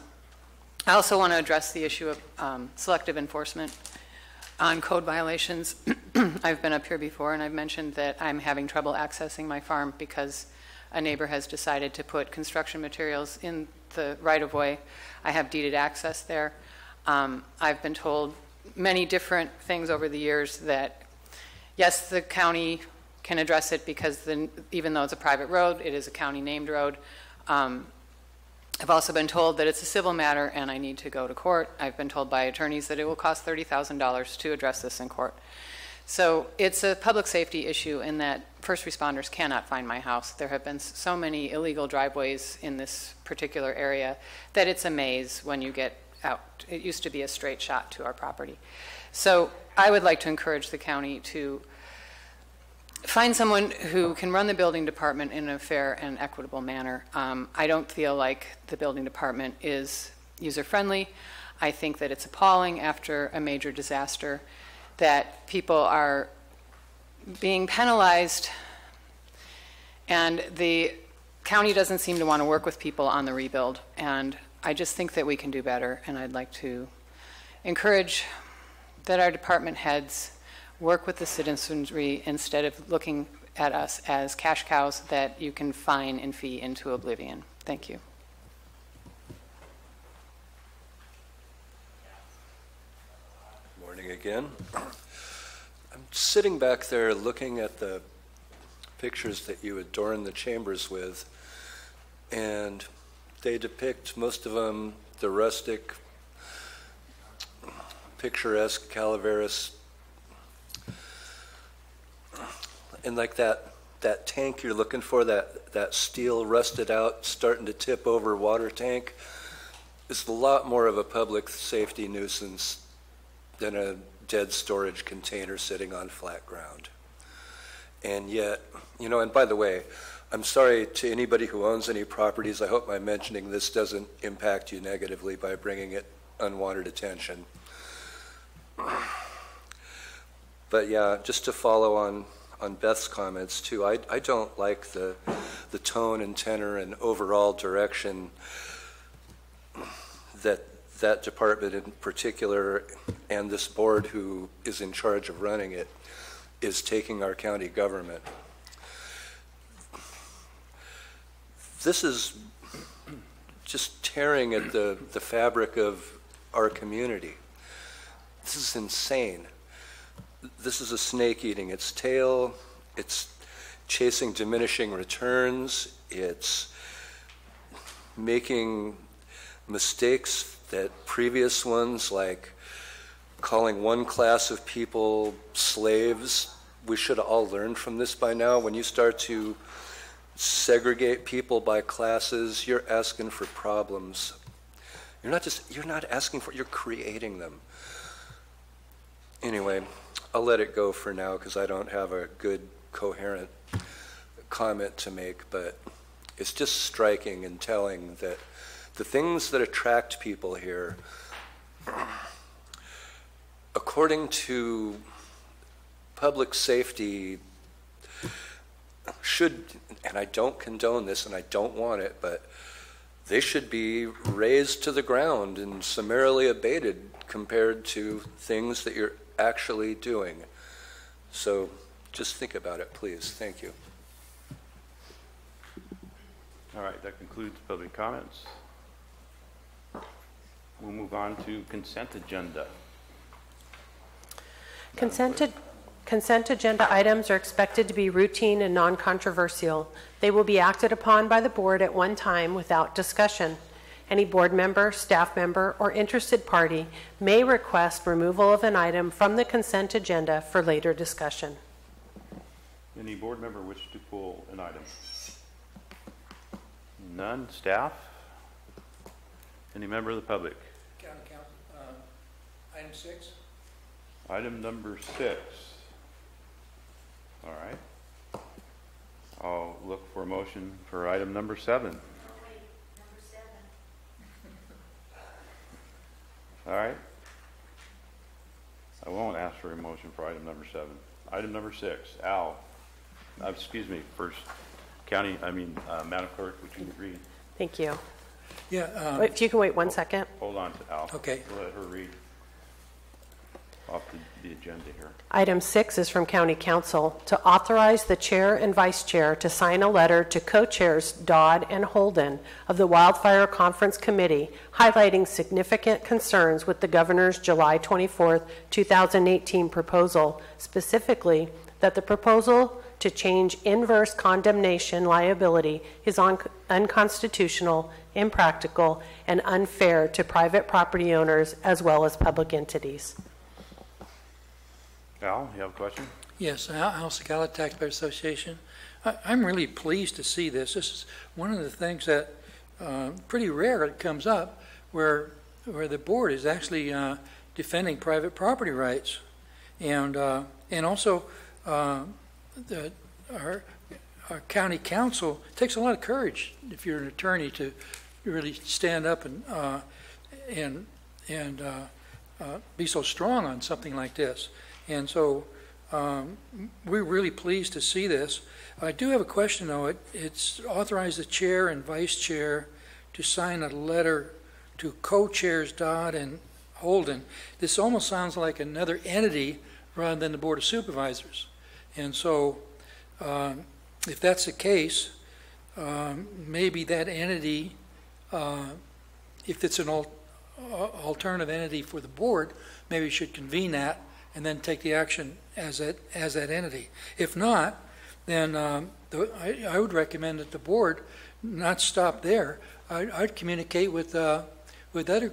also want to address the issue of selective enforcement on code violations. I've been up here before and I've mentioned that I'm having trouble accessing my farm because a neighbor has decided to put construction materials in the right-of-way. I have deeded access there. I've been told many different things over the years that, yes, the county can address it because even though it's a private road, it is a county-named road. I've also been told that it's a civil matter and I need to go to court. I've been told by attorneys that it will cost $30,000 to address this in court. So it's a public safety issue in that first responders cannot find my house. There have been so many illegal driveways in this particular area that it's a maze when you get out. It used to be a straight shot to our property. So I would like to encourage the county to find someone who can run the building department in a fair and equitable manner. I don't feel like the building department is user-friendly. I think that it's appalling after a major disaster that people are being penalized and the county doesn't seem to want to work with people on the rebuild. And I just think that we can do better, and I'd like to encourage that our department heads work with the citizenry instead of looking at us as cash cows that you can fine and fee into oblivion. Thank you. Morning again. I'm sitting back there looking at the pictures that you adorn the chambers with, and they depict, most of them, the rustic, picturesque Calaveras. And like that tank you're looking for, that steel rusted out, starting to tip over water tank, is a lot more of a public safety nuisance than a dead storage container sitting on flat ground. And yet, you know, and by the way, I'm sorry to anybody who owns any properties. I hope my mentioning this doesn't impact you negatively by bringing it unwanted attention. But yeah, just to follow on Beth's comments too, I don't like the tone and tenor and overall direction that department in particular and this board who is in charge of running it is taking our county government. This is just tearing at the fabric of our community. This is insane. This is a snake eating its tail. It's chasing diminishing returns. It's making mistakes that previous ones, like calling one class of people slaves, we should have all learned from this by now. When you start to segregate people by classes, you're asking for problems. You're not asking for, you're creating them. Anyway, I'll let it go for now because I don't have a good, coherent comment to make, but it's just striking and telling that the things that attract people here, according to public safety, should, and I don't condone this and I don't want it, but they should be razed to the ground and summarily abated compared to things that you're actually doing. So just think about it, please. Thank you. All right, that concludes public comments. We'll move on to consent agenda. Consent agenda items are expected to be routine and non-controversial. They will be acted upon by the board at one time without discussion. Any board member, staff member, or interested party may request removal of an item from the consent agenda for later discussion. Any board member wish to pull an item? None. Staff? Any member of the public? County Council, item 6. Item number 6. All right. I'll look for a motion for item number 7. All right. I won't ask for a motion for item number 7. Item number 6, Al, excuse me, first Madam Clerk, would you read? Thank you. Yeah. If you can wait 1 second. Hold on to Al. Okay. We'll let her read off the agenda here. Item 6 is from County Council to authorize the chair and vice chair to sign a letter to co-chairs Dodd and Holden of the Wildfire Conference Committee highlighting significant concerns with the governor's July 24th, 2018 proposal, specifically that the proposal to change inverse condemnation liability is unconstitutional, impractical, and unfair to private property owners as well as public entities. Al, you have a question? Yes, Al Secala, Taxpayer Association. I'm really pleased to see this. This is one of the things that pretty rare it comes up where the board is actually defending private property rights, and also our county council takes a lot of courage if you're an attorney to really stand up and be so strong on something like this. And so we're really pleased to see this. I do have a question, though. It's authorized the chair and vice chair to sign a letter to co-chairs Dodd and Holden. This almost sounds like another entity rather than the Board of Supervisors. And so if that's the case, maybe that entity, if it's an alternative entity for the board, maybe we should convene that and then take the action as that entity. If not, then I would recommend that the board not stop there. I'd communicate with other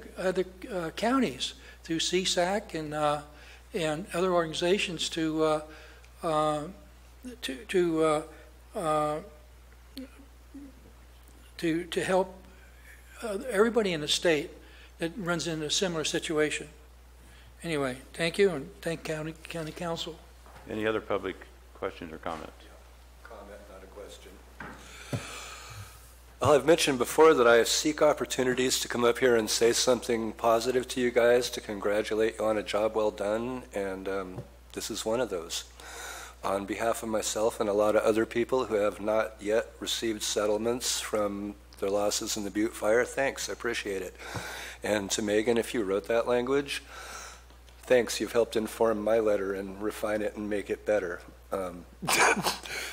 counties through CSAC and other organizations to help everybody in the state that runs into a similar situation. Anyway, thank you, and thank County Council. Any other public questions or comments? Comment, not a question. I've mentioned before that I seek opportunities to come up here and say something positive to you guys, to congratulate you on a job well done, and this is one of those. On behalf of myself and a lot of other people who have not yet received settlements from their losses in the Butte fire, thanks, I appreciate it. And to Megan, if you wrote that language, thanks, you've helped inform my letter and refine it and make it better.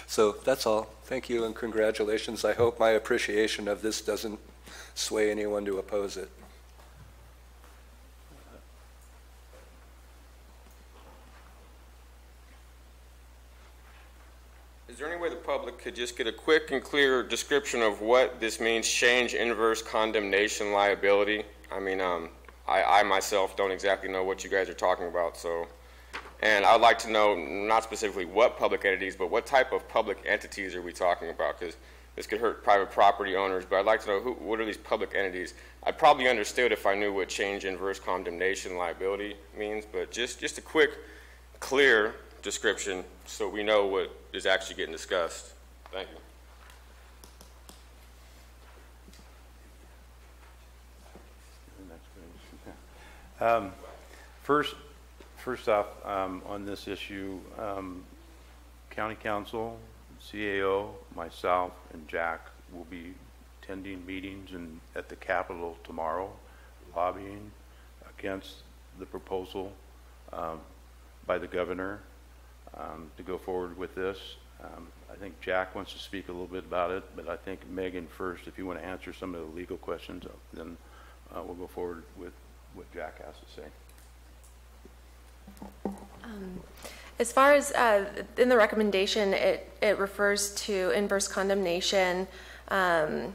So that's all. Thank you and congratulations. I hope my appreciation of this doesn't sway anyone to oppose it. Is there any way the public could just get a quick and clear description of what this means, change inverse condemnation liability? I mean, I myself don't exactly know what you guys are talking about, so, and I'd like to know not specifically what public entities, but what type of public entities are we talking about, because this could hurt private property owners, but I'd like to know what are these public entities. I'd probably understood if I knew what change inverse condemnation liability means, but just a quick, clear description so we know what is actually getting discussed. Thank you. First off, on this issue, County Council, CAO, myself, and Jack will be attending meetings at the Capitol tomorrow, lobbying against the proposal by the governor to go forward with this. I think Jack wants to speak a little bit about it, but I think Megan first, if you want to answer some of the legal questions, then we'll go forward with what Jack has to say. As far as in the recommendation, it refers to inverse condemnation, that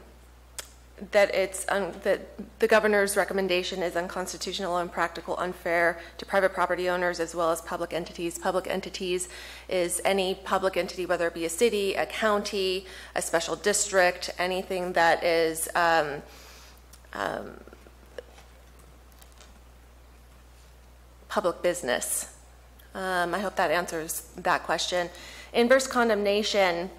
that the governor's recommendation is unconstitutional, impractical, unfair to private property owners as well as public entities. Public entities is any public entity, whether it be a city, a county, a special district, anything that is public business. I hope that answers that question. Inverse condemnation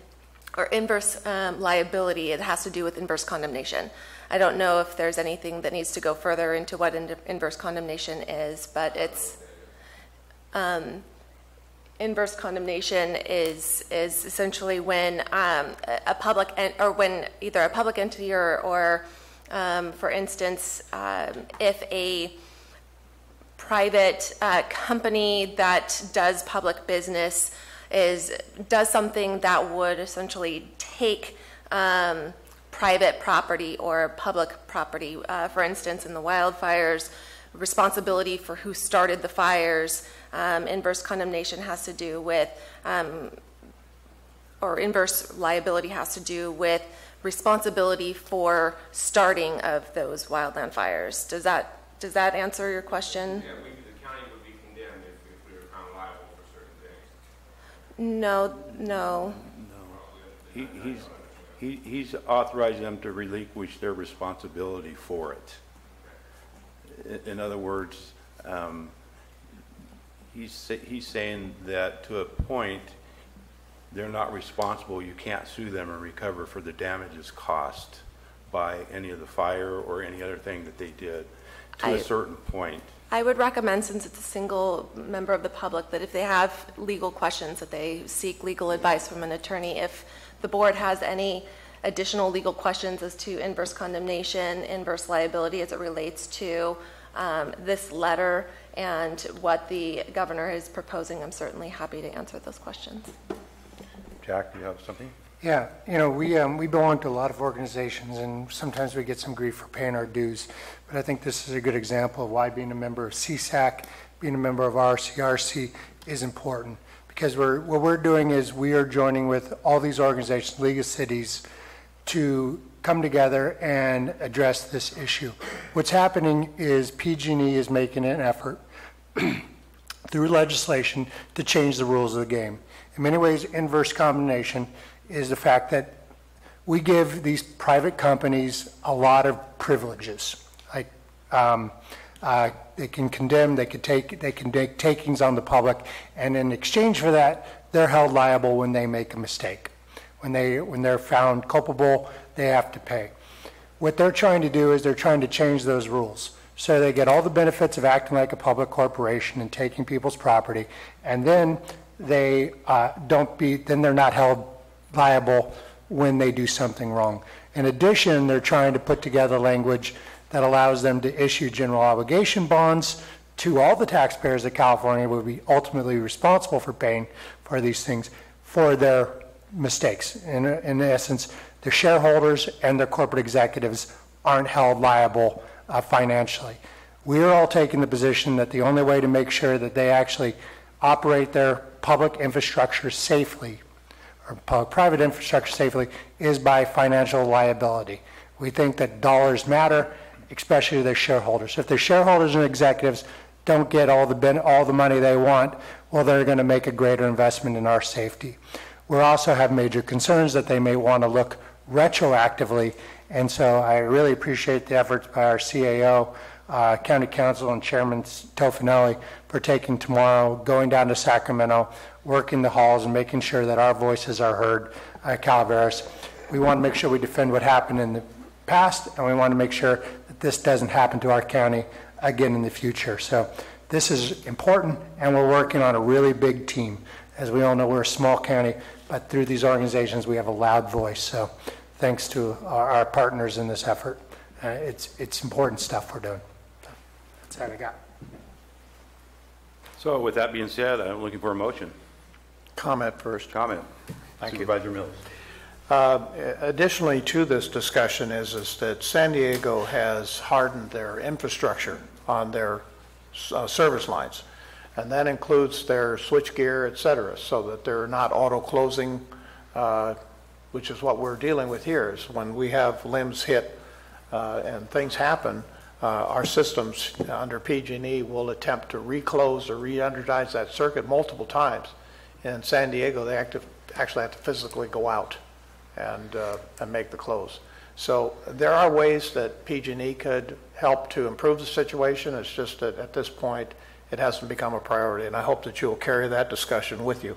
or inverse liability, it has to do with inverse condemnation. I don't know if there's anything that needs to go further into what inverse condemnation is, but inverse condemnation is essentially when a public or when either a public entity or for instance, if a private company that does public business does something that would essentially take private property or public property, for instance, in the wildfires, responsibility for who started the fires. Inverse condemnation has to do with, or inverse liability has to do with responsibility for starting of those wildland fires. Does that answer your question? Yeah, the county would be condemned if we were found liable for certain things. No. He's authorizing them to relinquish their responsibility for it. In other words, he's saying that to a point, they're not responsible. You can't sue them and recover for the damages caused by any of the fire or any other thing that they did to a certain point. I would recommend, since it's a single member of the public, that if they have legal questions, that they seek legal advice from an attorney. If the board has any additional legal questions as to inverse condemnation, inverse liability as it relates to this letter and what the governor is proposing, I'm certainly happy to answer those questions. Jack, do you have something? Yeah, we belong to a lot of organizations, and sometimes we get some grief for paying our dues. But I think this is a good example of why being a member of CSAC, being a member of RCRC is important. Because what we're doing is we are joining with all these organizations, League of Cities, to come together and address this issue. What's happening is PG&E is making an effort through legislation to change the rules of the game. In many ways, inverse condemnation is the fact that we give these private companies a lot of privileges. Like they can condemn, they can take takings on the public, and in exchange for that, they're held liable when they make a mistake. When they're found culpable, they have to pay. What they're trying to do is they're trying to change those rules. So they get all the benefits of acting like a public corporation and taking people's property, and then they're not held liable when they do something wrong. In addition, they're trying to put together language that allows them to issue general obligation bonds to all the taxpayers of California who will be ultimately responsible for paying for these things for their mistakes. In essence, the shareholders and their corporate executives aren't held liable financially. We're all taking the position that the only way to make sure that they actually operate their public infrastructure safely, or private infrastructure safely, is by financial liability. We think that dollars matter, especially to their shareholders. If their shareholders and executives don't get all the money they want, well, they're going to make a greater investment in our safety. We also have major concerns that they may want to look retroactively, and so I really appreciate the efforts by our CAO, County Council, and Chairman Tofinelli for taking tomorrow, going down to Sacramento, working the halls, and making sure that our voices are heard at Calaveras. We want to make sure we defend what happened in the past, and we want to make sure that this doesn't happen to our county again in the future. So this is important, and we're working on a really big team. As we all know, we're a small county, but through these organizations, we have a loud voice. So thanks to our partners in this effort. It's important stuff we're doing. So that's all I got. So with that being said, I'm looking for a motion. Comment first. Comment. Thank you. Supervisor Mills. Additionally to this discussion is that San Diego has hardened their infrastructure on their service lines, and that includes their switchgear, et cetera, so that they're not auto-closing, which is what we're dealing with here, is when we have limbs hit and things happen, our systems under PG&E will attempt to reclose or re-energize that circuit multiple times. In San Diego, they actually have to physically go out and make the close. So there are ways that PG&E could help to improve the situation. It's just that at this point, it hasn't become a priority, and I hope that you'll carry that discussion with you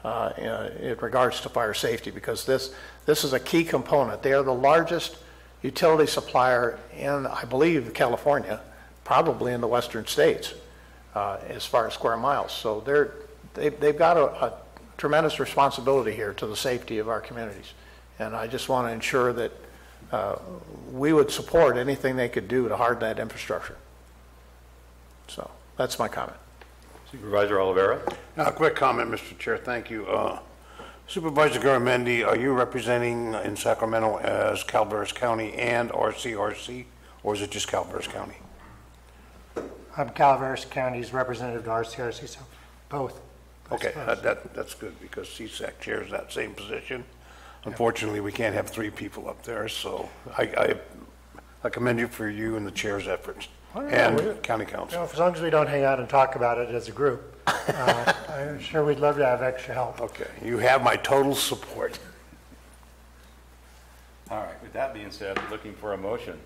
in regards to fire safety, because this is a key component. They are the largest utility supplier in, I believe, California, probably in the western states. as far as square miles. So they've got a tremendous responsibility here to the safety of our communities. And I just want to ensure that we would support anything they could do to harden that infrastructure. So that's my comment. Supervisor Oliveira. A quick comment, Mr. Chair. Thank you. Supervisor Garamendi, are you representing in Sacramento as Calaveras County and or CRC, or is it just Calaveras County? I'm Calaveras County's representative to RCRC, so both. Okay, that's good because CSAC chairs that same position. Unfortunately, we can't have 3 people up there, so I commend you for you and the chair's efforts and county council. As long as we don't hang out and talk about it as a group, I'm sure we'd love to have extra help. Okay, you have my total support. All right, with that being said, looking for a motion.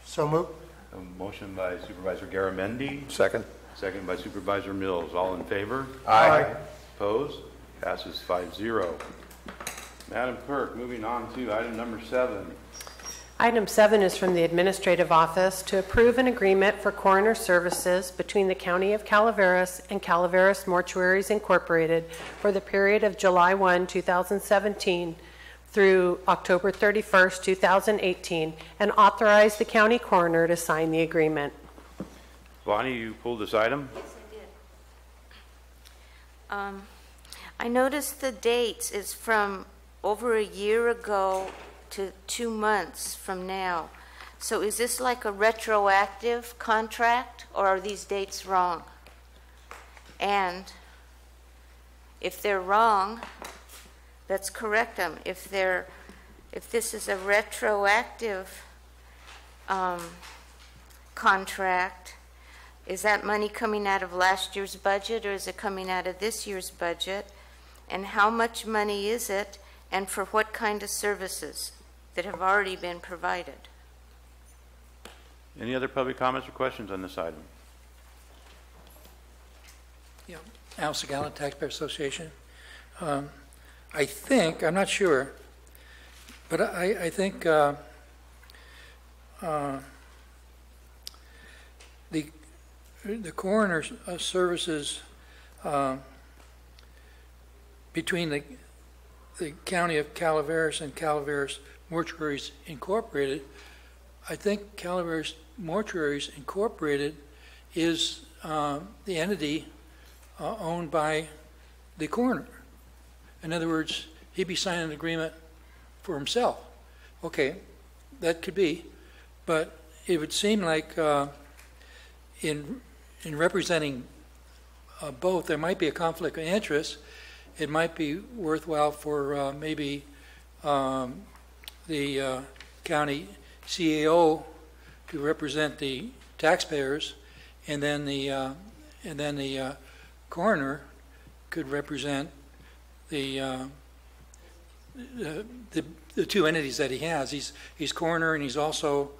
So move. A motion by Supervisor Garamendi. Second. Second by Supervisor Mills. All in favor? Aye. Opposed? Passes 5-0. Madam Clerk, moving on to item number 7. Item 7 is from the Administrative Office to approve an agreement for coroner services between the County of Calaveras and Calaveras Mortuaries Incorporated for the period of July 1, 2017 through October 31st, 2018, and authorize the county coroner to sign the agreement. Bonnie, you pulled this item? Yes, I did. I noticed the dates is from over a year ago to 2 months from now. So is this like a retroactive contract, or are these dates wrong? And if they're wrong, let's correct them. If this is a retroactive contract, is that money coming out of last year's budget, or is it coming out of this year's budget? And how much money is it, and for what kind of services that have already been provided? Any other public comments or questions on this item? Yeah, Al Segala, Taxpayer Association. I think, I'm not sure, but I think the coroner services between the County of Calaveras and Calaveras Mortuaries Incorporated, I think Calaveras Mortuaries Incorporated is the entity owned by the coroner. In other words, he'd be signing an agreement for himself. Okay, that could be, but it would seem like in representing both, there might be a conflict of interest. It might be worthwhile for maybe the county CAO to represent the taxpayers, and then the coroner could represent the two entities that he has. He's coroner, and he's also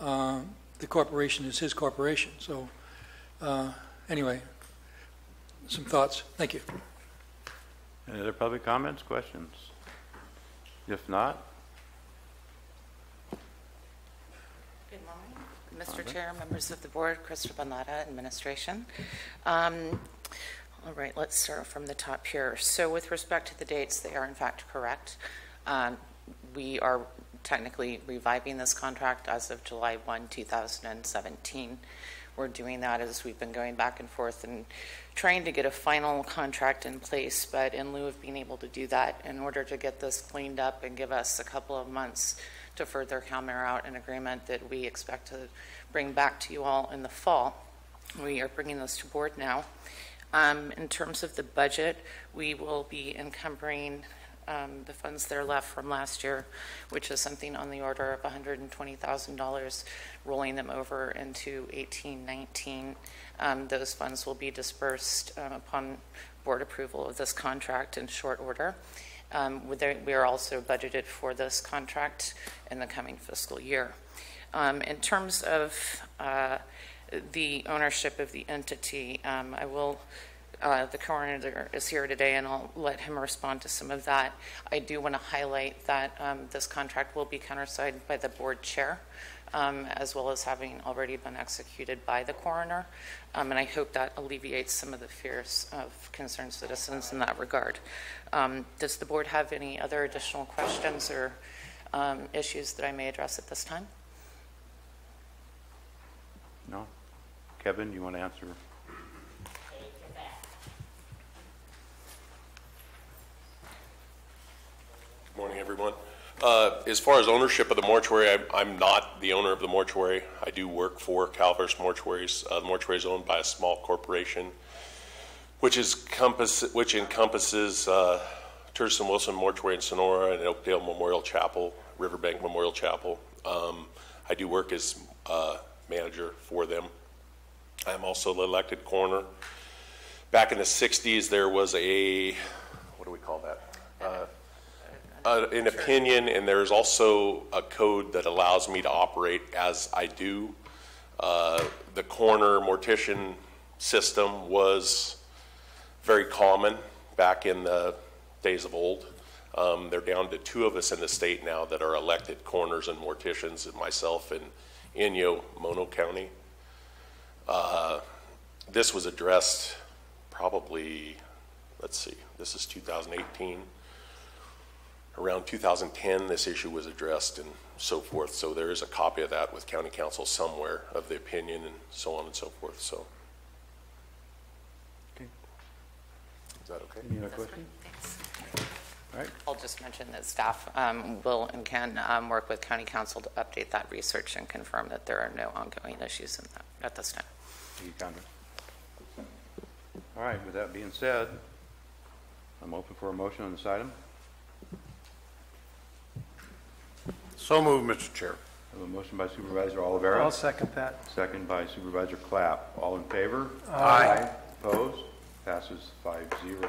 the corporation is his corporation. So anyway, some thoughts. Thank you. Any other public comments, questions? If not, good morning, Mr. Chair, members of the board, Christopher Bonata, administration. All right, let's start from the top here. So with respect to the dates, they are in fact correct. We are technically reviving this contract as of July 1, 2017. We're doing that as we've been going back and forth and trying to get a final contract in place, but in lieu of being able to do that, in order to get this cleaned up and give us a couple of months to further hammer out an agreement that we expect to bring back to you all in the fall, we are bringing this to board now. In terms of the budget, we will be encumbering the funds that are left from last year, which is something on the order of $120,000, rolling them over into 18-19. Those funds will be dispersed upon board approval of this contract in short order. We are also budgeted for this contract in the coming fiscal year. In terms of the ownership of the entity, the coroner is here today, and I'll let him respond to some of that. I do want to highlight that this contract will be countersigned by the board chair, as well as having already been executed by the coroner. And I hope that alleviates some of the fears of concerned citizens in that regard. Does the board have any other additional questions or issues that I may address at this time? No? Kevin, you want to answer? Good morning, everyone. As far as ownership of the mortuary, I'm not the owner of the mortuary. I do work for Calaveras Mortuaries. The mortuary is owned by a small corporation, which encompasses Thurston Wilson Mortuary in Sonora and Oakdale Memorial Chapel, Riverbank Memorial Chapel. I do work as manager for them. I'm also the elected coroner. Back in the 60s, there was a, what do we call that? An opinion, and there's also a code that allows me to operate as I do. The coroner mortician system was very common back in the days of old. They're down to 2 of us in the state now that are elected coroners and morticians, and myself in Inyo, Mono County. This was addressed probably, let's see, this is 2018. Around 2010, this issue was addressed and so forth. So there is a copy of that with county council somewhere of the opinion and so on and so forth. So, okay. Is that okay? Any other questions? Thanks. All right. I'll just mention that staff will and can work with county council to update that research and confirm that there are no ongoing issues in that at this time. Thank you, Condra. All right, with that being said, I'm open for a motion on this item. So moved, Mr. Chair. I have a motion by Supervisor Oliveira. I'll second that. Second by Supervisor Clapp. All in favor? Aye. Opposed? Passes 5-0.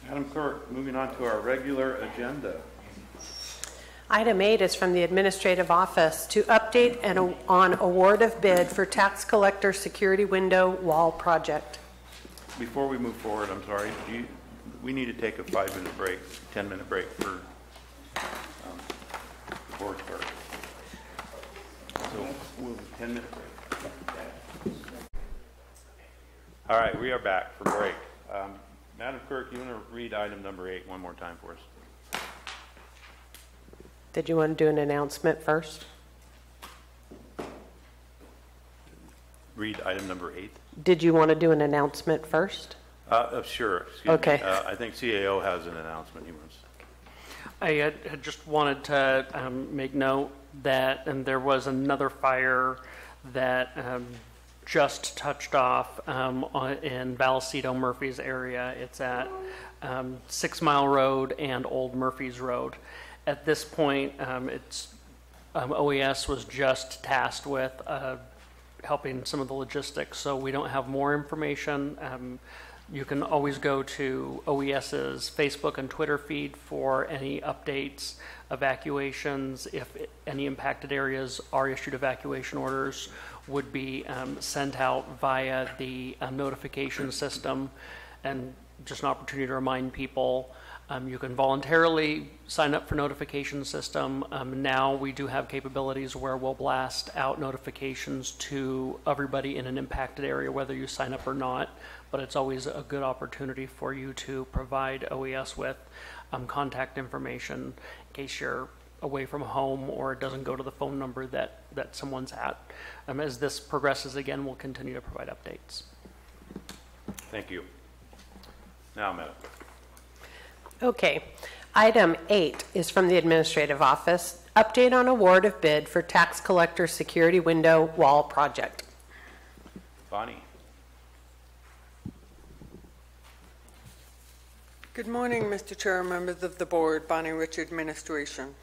Madam Clerk, moving on to our regular agenda. Item 8 is from the Administrative Office to update on award of bid for tax collector security window wall project. Before we move forward, I'm sorry, we need to take a 5-minute break, 10-minute break for the board clerk. So we'll 10-minute break. All right, we are back from break. Madam Clerk, you want to read item number 8 one more time for us? Did you want to do an announcement first? Read item number 8. Did you want to do an announcement first? Sure. Excuse Okay. me. I think CAO has an announcement he wants. I had just wanted to make note that there was another fire that just touched off in Vallecito, Murphy's area. It's at 6 Mile Road and Old Murphy's Road. At this point, OES was just tasked with helping some of the logistics, so we don't have more information. You can always go to OES's Facebook and Twitter feed for any updates, evacuations. If any impacted areas are issued evacuation orders, would be sent out via the notification system. And just an opportunity to remind people, you can voluntarily sign up for notification system. Now we do have capabilities where we'll blast out notifications to everybody in an impacted area, whether you sign up or not. But it's always a good opportunity for you to provide OES with contact information in case you're away from home or it doesn't go to the phone number that someone's at. As this progresses again, we'll continue to provide updates. Thank you. Now, Madam. Okay. Item 8 is from the Administrative Office. Update on award of bid for tax collector security window wall project. Bonnie. Good morning, Mr. Chair, members of the board, Bonnie Rich Administration.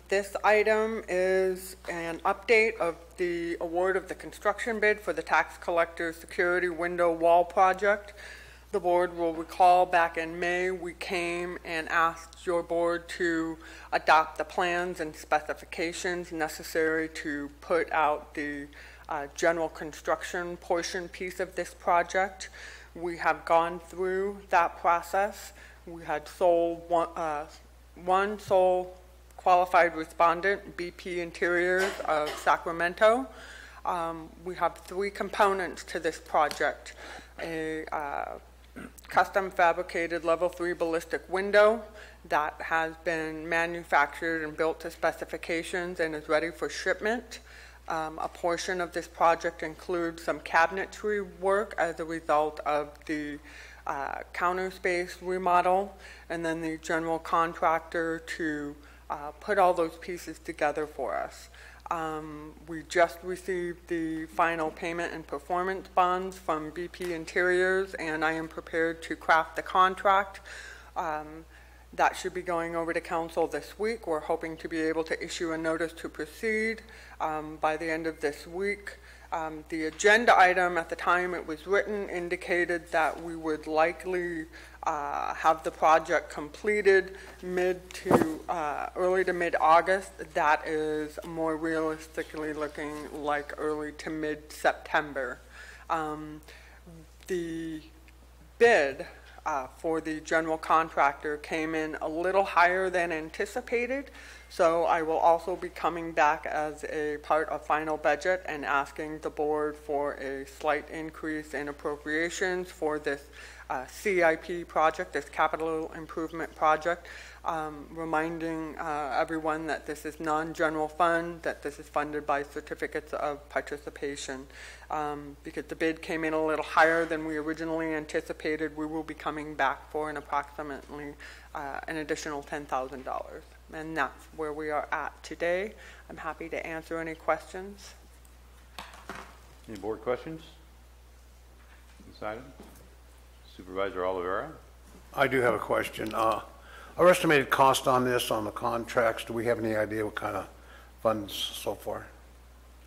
This item is an update of the award of the construction bid for the tax collector security window wall project. The board will recall back in May, we came and asked your board to adopt the plans and specifications necessary to put out the general construction portion piece of this project. We have gone through that process. We had sold one sole qualified respondent, BP Interiors of Sacramento. We have 3 components to this project. A custom fabricated level 3 ballistic window that has been manufactured and built to specifications and is ready for shipment. A portion of this project includes some cabinetry work as a result of the counter space remodel, and then the general contractor to put all those pieces together for us. We just received the final payment and performance bonds from BP Interiors, and I am prepared to craft the contract. That should be going over to council this week. We're hoping to be able to issue a notice to proceed by the end of this week. The agenda item at the time it was written indicated that we would likely have the project completed early to mid-August. That is more realistically looking like early to mid-September. The bid for the general contractor came in a little higher than anticipated, so I will also be coming back as a part of final budget and asking the board for a slight increase in appropriations for this CIP project, this capital improvement project, reminding everyone that this is non-general fund, that this is funded by certificates of participation. Because the bid came in a little higher than we originally anticipated, we will be coming back for an approximately an additional $10,000. And that's where we are at today. I'm happy to answer any questions. Any board questions? This item? Supervisor Oliveira? I do have a question. Our estimated cost on this, on the contracts, do we have any idea what kind of funds so far?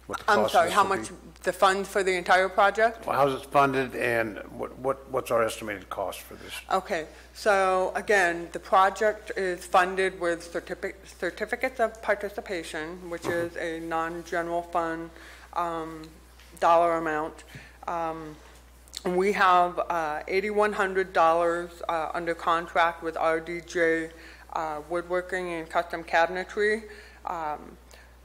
What the I'm cost sorry, of this how will much be? the funds for the entire project? Well, how's it funded, and what's our estimated cost for this? Okay, so again, the project is funded with certificates of participation, which is a non-general fund dollar amount. We have $8,100 under contract with RDJ Woodworking and Custom Cabinetry.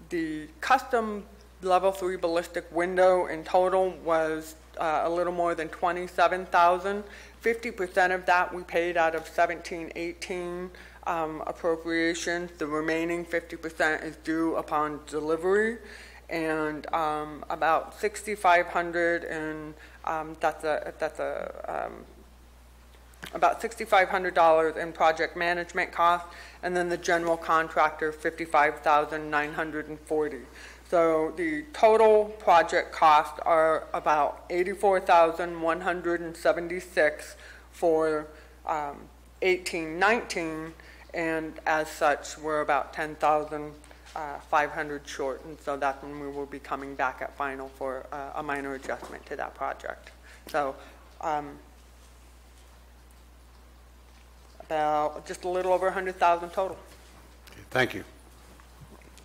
The custom level 3 ballistic window in total was a little more than $27,000. 50% of that we paid out of 17-18 appropriations. The remaining 50% is due upon delivery, and about $6,500 and about $6,500 in project management costs, and then the general contractor $55,940. So the total project costs are about $84,176 for 18-19, and as such, we're about $10,500 short, and so that's when we will be coming back at final for a minor adjustment to that project. So about just a little over 100,000 total. Okay, thank you.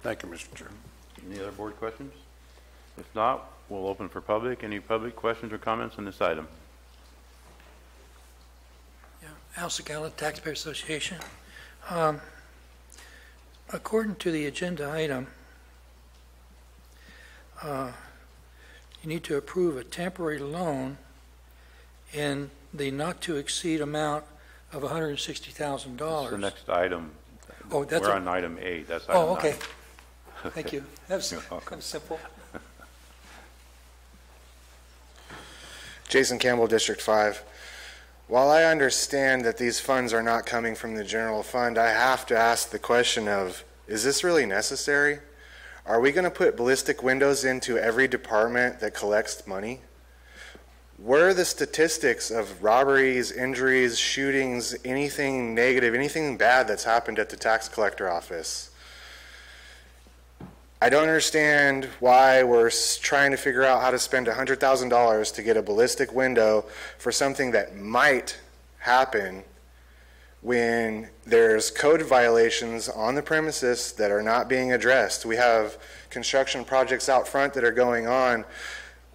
Thank you, Mr. Chairman. Any other board questions? If not, we'll open for public. Any public questions or comments on this item? Yeah, Al Segala, Taxpayer Association. According to the agenda item, you need to approve a temporary loan in the not-to-exceed amount of $160,000. That's the next item. Oh, that's We're a- on item 8. That's item 9. Oh, okay. Thank you. That was simple. Jason Campbell, District 5. While I understand that these funds are not coming from the general fund, I have to ask the question of, is this really necessary? Are we going to put ballistic windows into every department that collects money? Where are the statistics of robberies, injuries, shootings, anything negative, anything bad that's happened at the tax collector office? I don't understand why we're trying to figure out how to spend $100,000 to get a ballistic window for something that might happen when there's code violations on the premises that are not being addressed. We have construction projects out front that are going on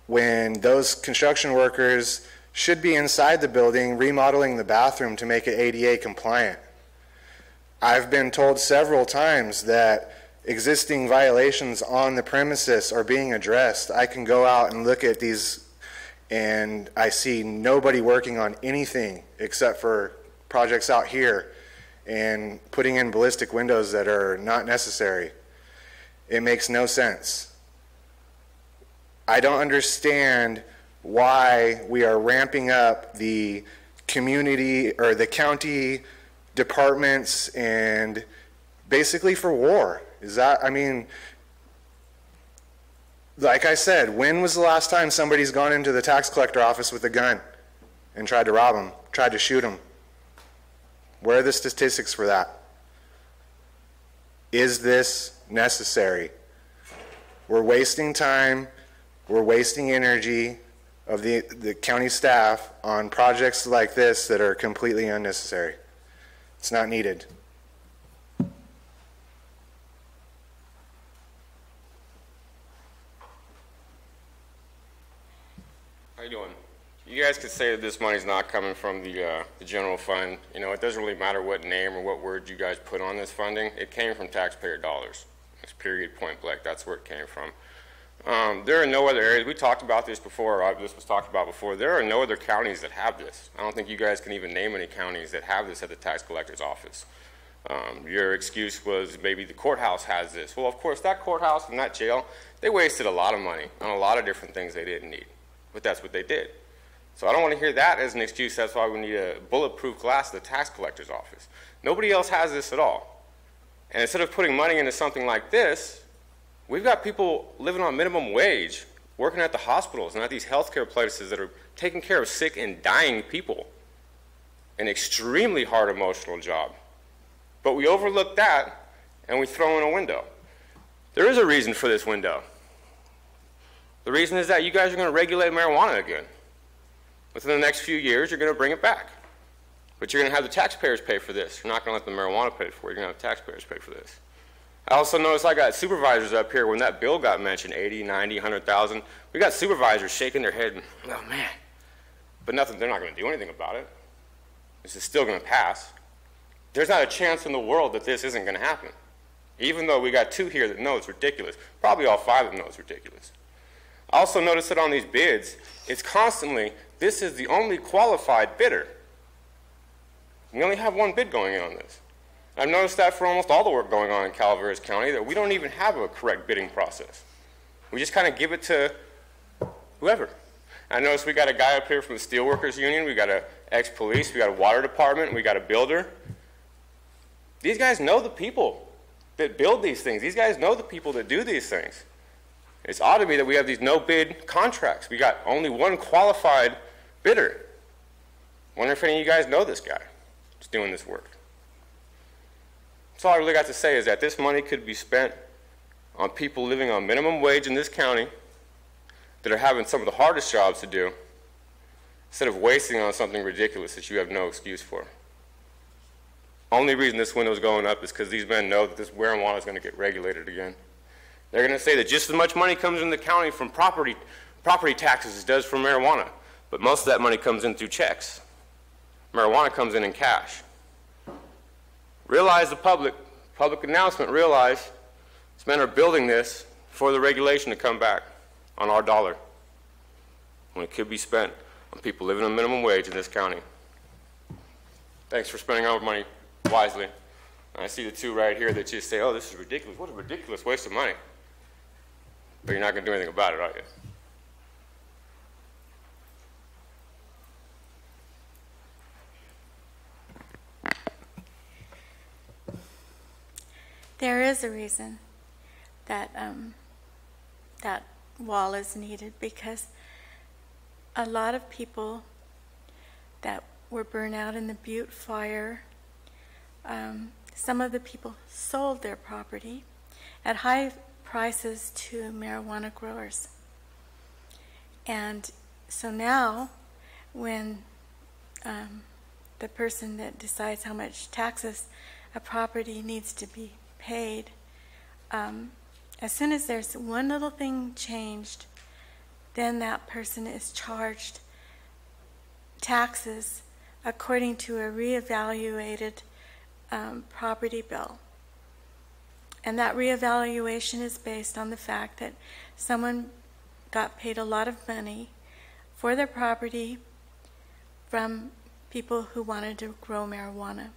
when those construction workers should be inside the building remodeling the bathroom to make it ADA compliant. I've been told several times that existing violations on the premises are being addressed. I can go out and look at these and I see nobody working on anything except for projects out here and putting in ballistic windows that are not necessary. It makes no sense. I don't understand why we are ramping up the community or the county departments and basically for war. Is that, I mean, like I said, when was the last time somebody's gone into the tax collector office with a gun and tried to rob them, tried to shoot them? Where are the statistics for that? Is this necessary? We're wasting time, we're wasting energy of the county staff on projects like this that are completely unnecessary. It's not needed. How you doing? You guys could say that this money's not coming from the general fund. You know, it doesn't really matter what name or what word you guys put on this funding. It came from taxpayer dollars. It's period, point blank. That's where it came from. There are no other areas. We talked about this before. This was talked about before. There are no other counties that have this. I don't think you guys can even name any counties that have this at the tax collector's office. Your excuse was maybe the courthouse has this. Well, of course, that courthouse and that jail, they wasted a lot of money on a lot of different things they didn't need. But that's what they did. So I don't want to hear that as an excuse. That's why we need a bulletproof glass at the tax collector's office. Nobody else has this at all. And instead of putting money into something like this, we've got people living on minimum wage, working at the hospitals and at these healthcare places that are taking care of sick and dying people. An extremely hard emotional job. But we overlook that and we throw in a window. There is a reason for this window. The reason is that you guys are going to regulate marijuana again. Within the next few years, you're going to bring it back. But you're going to have the taxpayers pay for this. You're not going to let the marijuana pay for it. You're going to have taxpayers pay for this. I also noticed I got supervisors up here when that bill got mentioned, 80, 90, 100,000. We got supervisors shaking their head, and, oh man. But nothing, they're not going to do anything about it. This is still going to pass. There's not a chance in the world that this isn't going to happen. Even though we got 2 here that know it's ridiculous. Probably all 5 of them know it's ridiculous. I also noticed that on these bids, it's constantly, this is the only qualified bidder. We only have 1 bid going in on this. I've noticed that for almost all the work going on in Calaveras County, that we don't even have a correct bidding process. We just kind of give it to whoever. I noticed we got a guy up here from the Steelworkers Union, we got an ex-police, we got a water department, we got a builder. These guys know the people that build these things. These guys know the people that do these things. It's odd to me that we have these no-bid contracts. We got only 1 qualified bidder. Wonder if any of you guys know this guy that's doing this work. That's all I really got to say is that this money could be spent on people living on minimum wage in this county that are having some of the hardest jobs to do instead of wasting on something ridiculous that you have no excuse for. Only reason this window is going up is because these men know that this marijuana is going to get regulated again. They're going to say that just as much money comes in the county from property taxes as does from marijuana, but most of that money comes in through checks. Marijuana comes in cash. Realize the public announcement, realize these men are building this for the regulation to come back on our dollar when it could be spent on people living on minimum wage in this county. Thanks for spending our money wisely. I see the 2 right here that just say, oh, this is ridiculous. What a ridiculous waste of money. But you're not going to do anything about it, are you? There is a reason that that wall is needed, because a lot of people that were burned out in the Butte fire, some of the people sold their property at high prices to marijuana growers. And so now when the person that decides how much taxes a property needs to be paid, as soon as there's one little thing changed, then that person is charged taxes according to a reevaluated property bill. And that reevaluation is based on the fact that someone got paid a lot of money for their property from people who wanted to grow marijuana.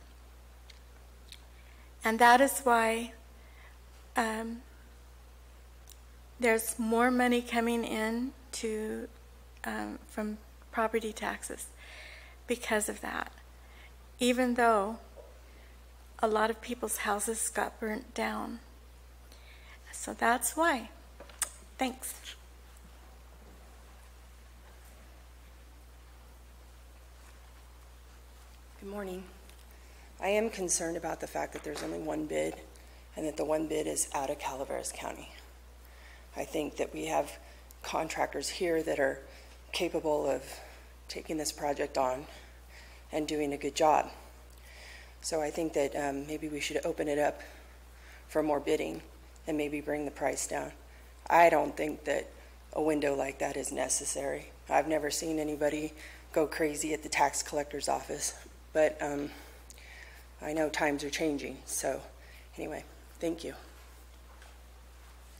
And that is why there's more money coming in from property taxes because of that, even though a lot of people's houses got burnt down. So that's why. Thanks. Good morning. I am concerned about the fact that there's only one bid and that the one bid is out of Calaveras County. I think that we have contractors here that are capable of taking this project on and doing a good job. So I think that maybe we should open it up for more bidding and maybe bring the price down. I don't think that a window like that is necessary. I've never seen anybody go crazy at the tax collector's office, but I know times are changing. So anyway, thank you.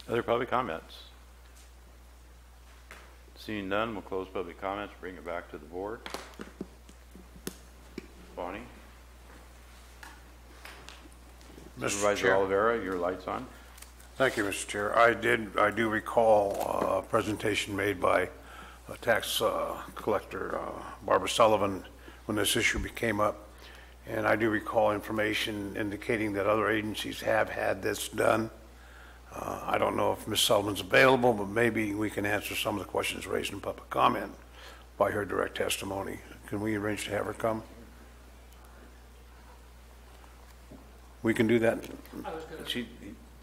Other public comments? Seeing none, we'll close public comments, bring it back to the board. Bonnie? Supervisor Chair. Oliveira, your light's on. Thank you, Mr. Chair. I do recall a presentation made by tax collector Barbara Sullivan when this issue came up. And I do recall information indicating that other agencies have had this done. I don't know if Ms. Sullivan's available, but maybe we can answer some of the questions raised in public comment by her direct testimony. Can we arrange to have her come? We can do that.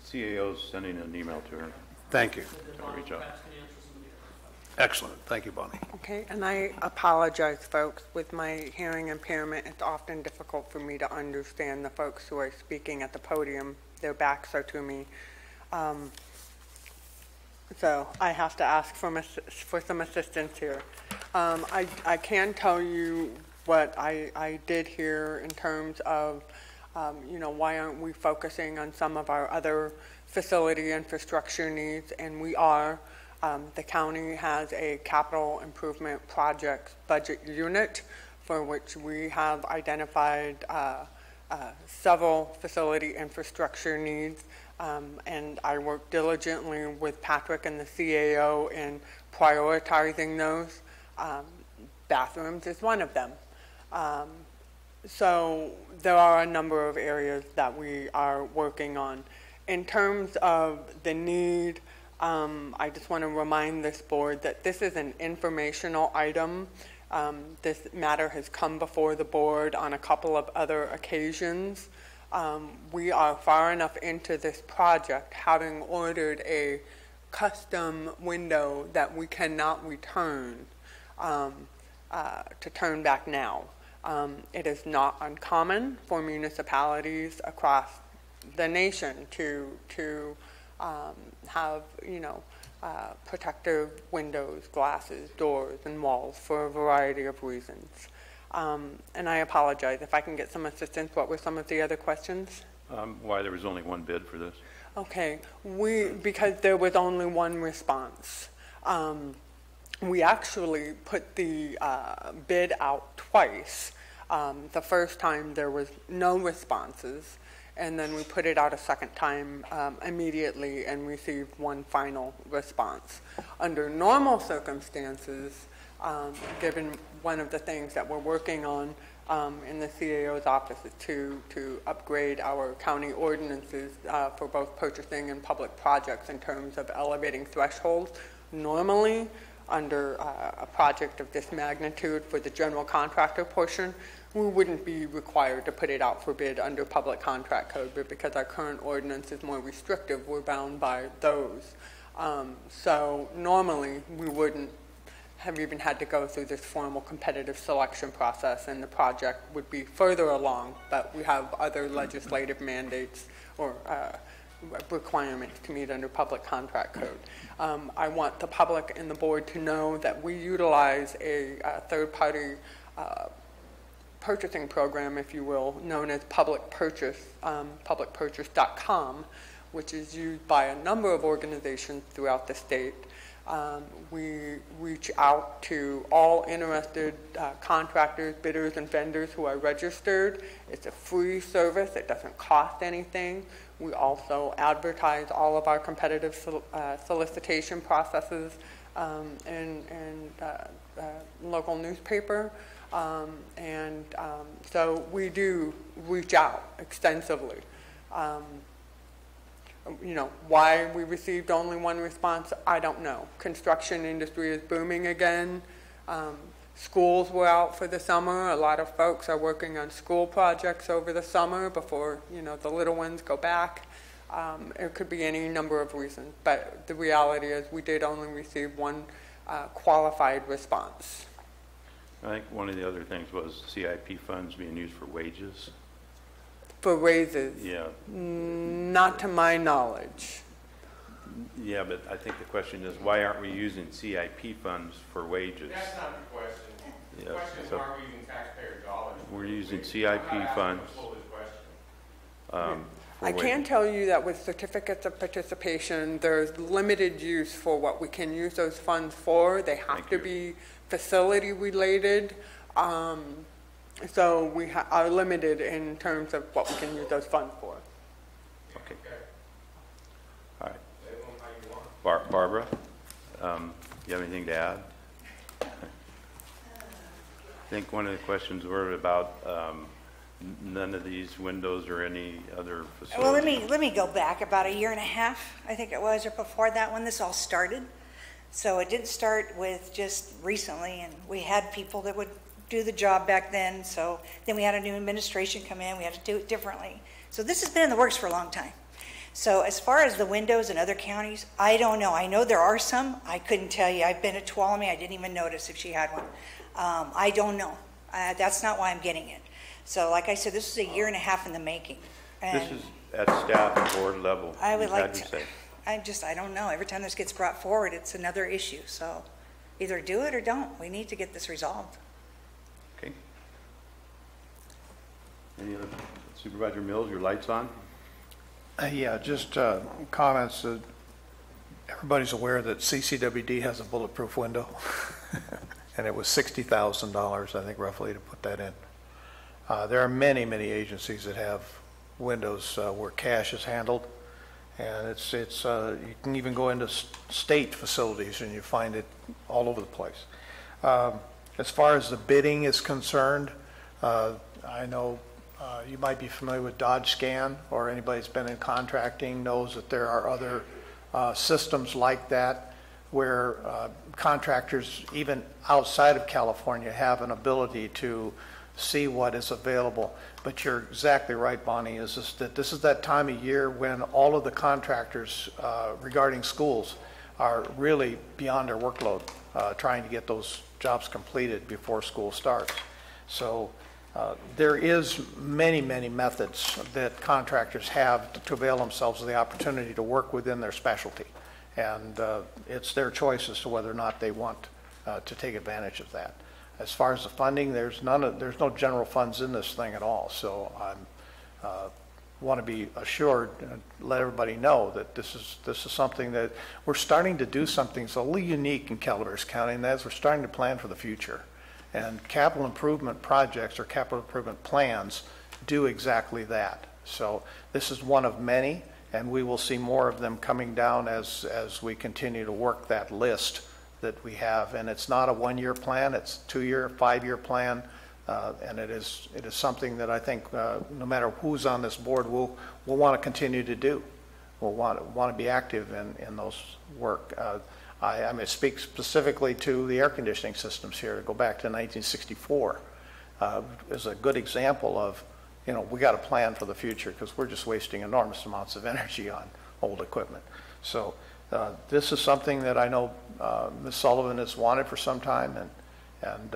CAO's sending an email to her. Thank you. Reach out. Excellent. Thank you, Bonnie. Okay, and I apologize, folks. With my hearing impairment, it's often difficult for me to understand the folks who are speaking at the podium. Their backs are to me. So I have to ask for some assistance here. I can tell you what I did here in terms of, why aren't we focusing on some of our other facility infrastructure needs, and we are. The county has a capital improvement projects budget unit for which we have identified several facility infrastructure needs, and I work diligently with Patrick and the CAO in prioritizing those. Bathrooms is one of them. So there are a number of areas that we are working on. In terms of the need, I just want to remind this board that this is an informational item. This matter has come before the board on a couple of other occasions. We are far enough into this project, having ordered a custom window that we cannot return to turn back now. It is not uncommon for municipalities across the nation to have, protective windows, glasses, doors, and walls for a variety of reasons. And I apologize. If I can get some assistance, what were some of the other questions? Why there was only one bid for this? Okay, because there was only one response. We actually put the bid out twice. The first time there was no responses, and then we put it out a second time immediately and received one final response. Under normal circumstances, given one of the things that we're working on in the CAO's office is to upgrade our county ordinances for both purchasing and public projects in terms of elevating thresholds. Normally, under a project of this magnitude for the general contractor portion, we wouldn't be required to put it out for bid under public contract code, but because our current ordinance is more restrictive, we're bound by those. So normally, we wouldn't have even had to go through this formal competitive selection process, and the project would be further along, but we have other legislative mandates or requirements to meet under public contract code. I want the public and the board to know that we utilize a third-party purchasing program, if you will, known as public purchase, publicpurchase.com, which is used by a number of organizations throughout the state. We reach out to all interested contractors, bidders, and vendors who are registered. It's a free service. It doesn't cost anything. We also advertise all of our competitive solicitation processes in local newspaper. So we do reach out extensively. Why we received only one response, I don't know. Construction industry is booming again. Schools were out for the summer. A lot of folks are working on school projects over the summer before, the little ones go back. It could be any number of reasons, but the reality is we did only receive one qualified response. I think one of the other things was CIP funds being used for wages. For raises? Yeah. Not to my knowledge. Yeah, but I think the question is, why aren't we using CIP funds for wages? That's not the question. The Yeah, question is, so why are we using taxpayer dollars? we're using CIP funds. I can tell you that with certificates of participation, there's limited use for what we can use those funds for. They have to be facility related. So we are limited in terms of what we can use those funds for. Okay. All right. Barbara, you have anything to add? I think one of the questions were about none of these windows or any other facilities. Well, let me go back about a year and a half, I think it was, or before that when this all started. So it didn't start with just recently, and we had people that would do the job back then. So then we had a new administration come in. We had to do it differently. So this has been in the works for a long time. So as far as the windows in other counties, I don't know. I know there are some. I couldn't tell you. I've been at Tuolumne. I didn't even notice if she had one. I don't know. That's not why I'm getting it. So like I said, this is a year and a half in the making. And this is at staff and board level. I would like to to. say. I don't know. Every time this gets brought forward, it's another issue. So either do it or don't. We need to get this resolved. Okay. Any other? Supervisor Mills, your light's on? Yeah, just comments. Everybody's aware that CCWD has a bulletproof window, and it was $60,000, I think, roughly, to put that in. There are many, many agencies that have windows where cash is handled, and it's you can even go into state facilities and you find it all over the place. As far as the bidding is concerned, I know you might be familiar with Dodge Scan, or anybody that's been in contracting knows that there are other systems like that where contractors, even outside of California, have an ability to see what is available. But you're exactly right, Bonnie, is that this is that time of year when all of the contractors regarding schools are really beyond their workload, trying to get those jobs completed before school starts. So there is many, many methods that contractors have to avail themselves of the opportunity to work within their specialty. And it's their choice as to whether or not they want to take advantage of that. As far as the funding, there's no general funds in this thing at all. So I want to be assured and let everybody know that this is something that we're starting to do, something so a little unique in Calaveras County, and that is we're starting to plan for the future. And capital improvement projects or capital improvement plans do exactly that. So this is one of many, and we will see more of them coming down as we continue to work that list that we have. And it's not a one-year plan, it's a 2-year, 5-year plan, and it is something that I think no matter who's on this board, we'll want to continue to do. We'll want to be active in those work. I mean, speak specifically to the air conditioning systems here, to go back to 1964, is a good example of, we got to plan for the future because we're just wasting enormous amounts of energy on old equipment. So this is something that I know Ms. Sullivan has wanted for some time, and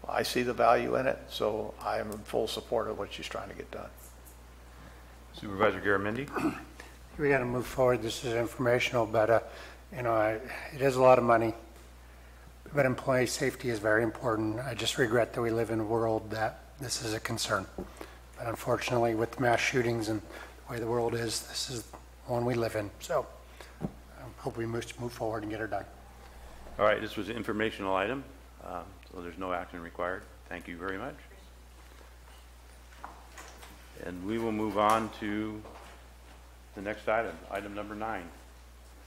I see the value in it, so I am in full support of what she's trying to get done. Supervisor Garamendi? We got to move forward. This is informational, but it is a lot of money, but employee safety is very important. I just regret that we live in a world that this is a concern. But unfortunately, with mass shootings and the way the world is, this is the one we live in. So I hope we move forward and get her done. All right, this was an informational item, so there's no action required. Thank you very much. And we will move on to the next item, item number 9.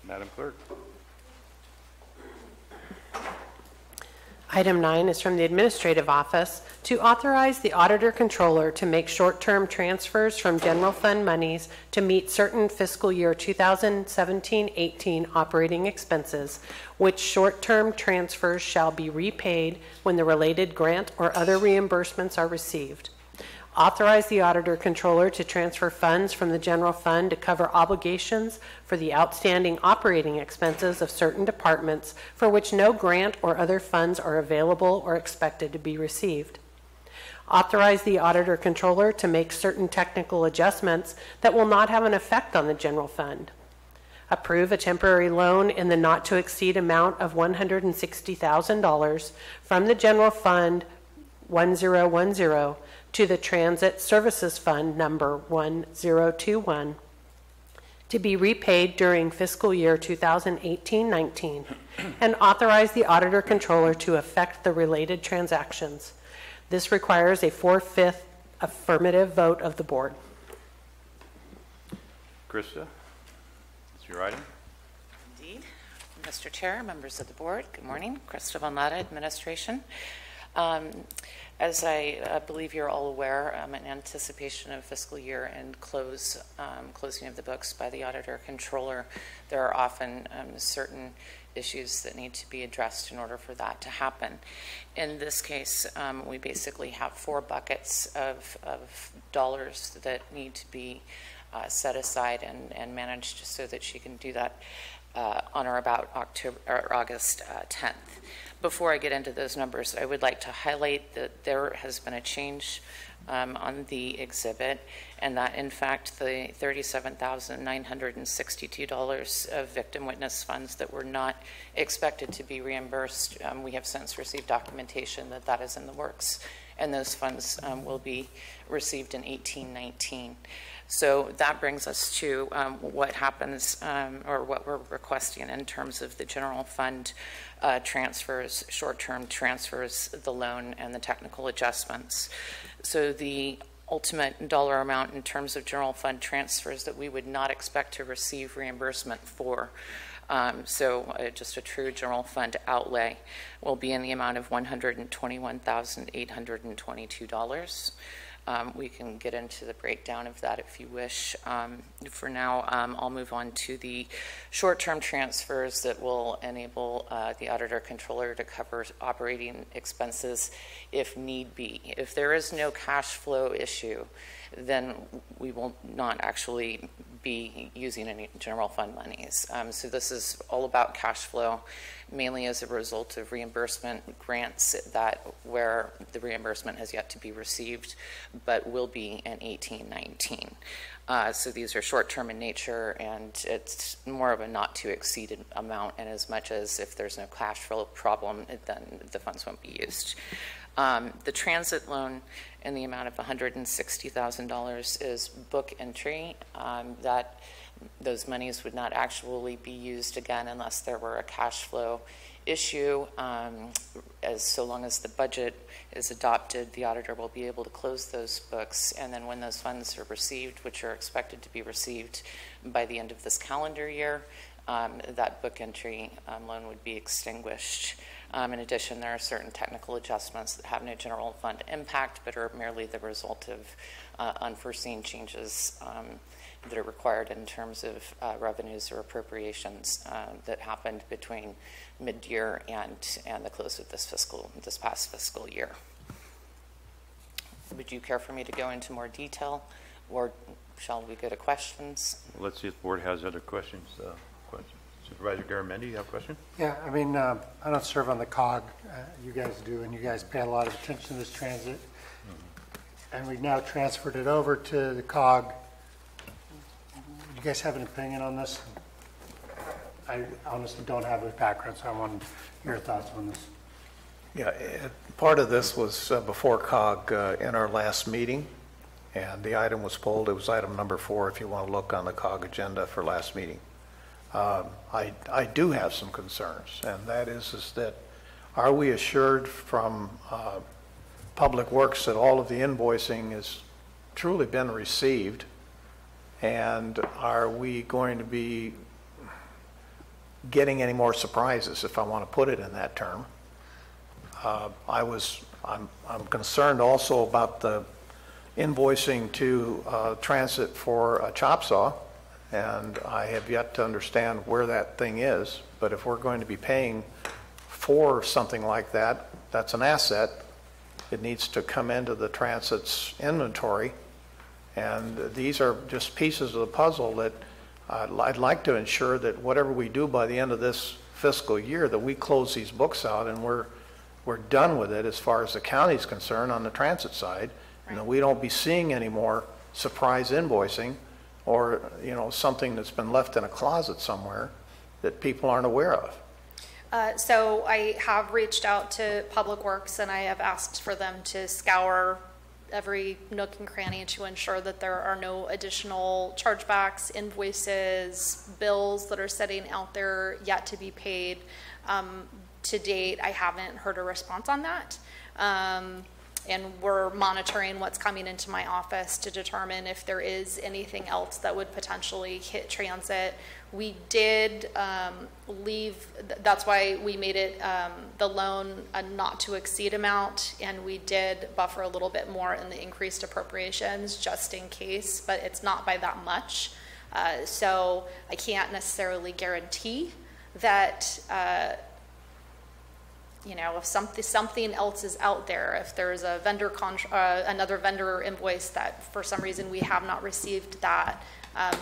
Madam Clerk. Item 9 is from the Administrative Office to authorize the Auditor Controller to make short-term transfers from general fund monies to meet certain fiscal year 2017-18 operating expenses, which short-term transfers shall be repaid when the related grant or other reimbursements are received. Authorize the Auditor Controller to transfer funds from the general fund to cover obligations for the outstanding operating expenses of certain departments for which no grant or other funds are available or expected to be received. Authorize the Auditor Controller to make certain technical adjustments that will not have an effect on the general fund. Approve a temporary loan in the not-to-exceed amount of $160,000 from the general fund 1010 to the Transit Services Fund number 1021 to be repaid during fiscal year 2018-19 and authorize the Auditor Controller to effect the related transactions. This requires a 4/5 affirmative vote of the board. Krista, it's your item. Indeed. Mr. Chair, members of the board, good morning. Krista Valnata, Administration. As I believe you're all aware, in anticipation of fiscal year and closing of the books by the Auditor Controller, there are often certain issues that need to be addressed in order for that to happen. In this case, we basically have 4 buckets of dollars that need to be set aside and managed so that she can do that on or about August 10th. Before I get into those numbers, I would like to highlight that there has been a change on the exhibit, and that in fact the $37,962 of victim witness funds that were not expected to be reimbursed, we have since received documentation that that is in the works, and those funds will be received in 18-19. So that brings us to what happens or what we're requesting in terms of the general fund transfers, short-term transfers, the loan, and the technical adjustments. So the ultimate dollar amount in terms of general fund transfers that we would not expect to receive reimbursement for, just a true general fund outlay, will be in the amount of $121,822. We can get into the breakdown of that if you wish. For now, I'll move on to the short-term transfers that will enable the Auditor Controller to cover operating expenses if need be. If there is no cash flow issue, then we will not actually be using any general fund monies. So this is all about cash flow, mainly as a result of reimbursement grants that where the reimbursement has yet to be received, but will be in 18-19. So these are short-term in nature, and it's more of a not-to-exceed amount, and as much as if there's no cash flow problem, then the funds won't be used. The transit loan in the amount of $160,000 is book entry. That those monies would not actually be used again unless there were a cash flow issue. As so long as the budget is adopted, the auditor will be able to close those books, and then when those funds are received, which are expected to be received by the end of this calendar year, that book entry loan would be extinguished. In addition, there are certain technical adjustments that have no general fund impact, but are merely the result of unforeseen changes that are required in terms of revenues or appropriations that happened between mid-year and the close of this past fiscal year. Would you care for me to go into more detail, or shall we go to questions? Let's see if the board has other questions. Supervisor Garamendi, you have a question? Yeah, I mean, I don't serve on the COG. You guys do, and you guys pay a lot of attention to this transit. And we've now transferred it over to the COG. You guys have an opinion on this? I honestly don't have a background, so I want your thoughts on this. Yeah, part of this was before COG in our last meeting, and the item was pulled. It was item number 4 if you want to look on the COG agenda for last meeting. I do have some concerns, and that is that are we assured from Public Works that all of the invoicing has truly been received, and are we going to be getting any more surprises, if I want to put it in that term? I'm concerned also about the invoicing to Transit for a chop saw, and I have yet to understand where that thing is. But if we're going to be paying for something like that, that's an asset. It needs to come into the Transit's inventory, and these are just pieces of the puzzle that I'd like to ensure that whatever we do by the end of this fiscal year, that we close these books out and we're done with it as far as the county's concerned on the Transit side, and that we don't be seeing any more surprise invoicing or, you know, something that's been left in a closet somewhere that people aren't aware of. So I have reached out to Public Works, and I have asked for them to scour every nook and cranny to ensure that there are no additional chargebacks, invoices, bills that are sitting out there yet to be paid. To date, I haven't heard a response on that. And we're monitoring what's coming into my office to determine if there is anything else that would potentially hit Transit. We did leave, that's why we made it the loan a not to exceed amount, and we did buffer a little bit more in the increased appropriations just in case, but it's not by that much. So I can't necessarily guarantee that you know, if something else is out there, if there's a vendor another vendor invoice that for some reason we have not received that,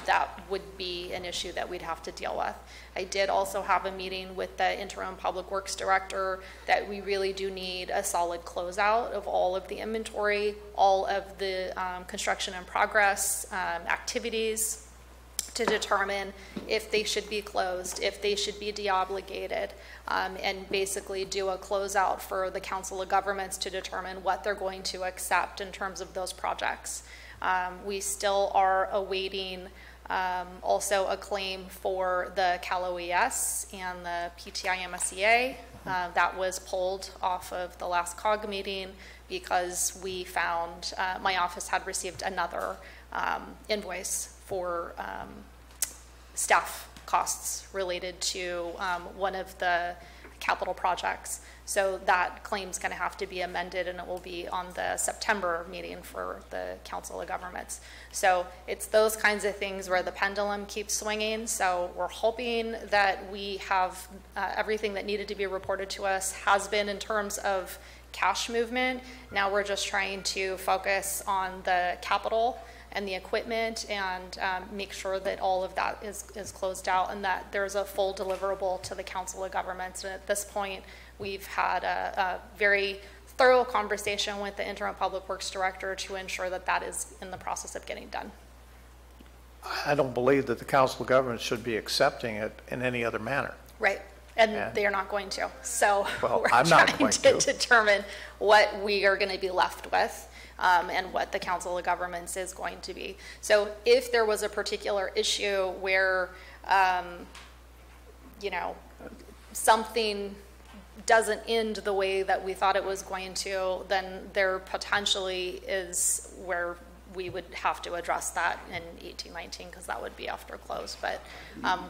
that would be an issue that we'd have to deal with. I did also have a meeting with the interim Public Works director that we really do need a solid closeout of all of the inventory, all of the construction in progress activities, to determine if they should be closed, if they should be deobligated, and basically do a closeout for the Council of Governments to determine what they're going to accept in terms of those projects. We still are awaiting also a claim for the Cal OES and the PTI MSEA. That was pulled off of the last COG meeting because we found my office had received another invoice for staff costs related to one of the capital projects. So that claim's going to have to be amended, and it will be on the September meeting for the Council of Governments. So it's those kinds of things where the pendulum keeps swinging. So we're hoping that we have everything that needed to be reported to us has been in terms of cash movement. Now we're just trying to focus on the capital and the equipment and make sure that all of that is closed out and that there's a full deliverable to the Council of Governments. And at this point, we've had a very thorough conversation with the interim Public Works director to ensure that that is in the process of getting done. I don't believe that the Council of Governments should be accepting it in any other manner. Right. And they are not going to. So well, we're trying to determine what we are going to be left with. And what the Council of Governments is going to be. So if there was a particular issue where, you know, something doesn't end the way that we thought it was going to, then there potentially is where we would have to address that in 1819, because that would be after close. But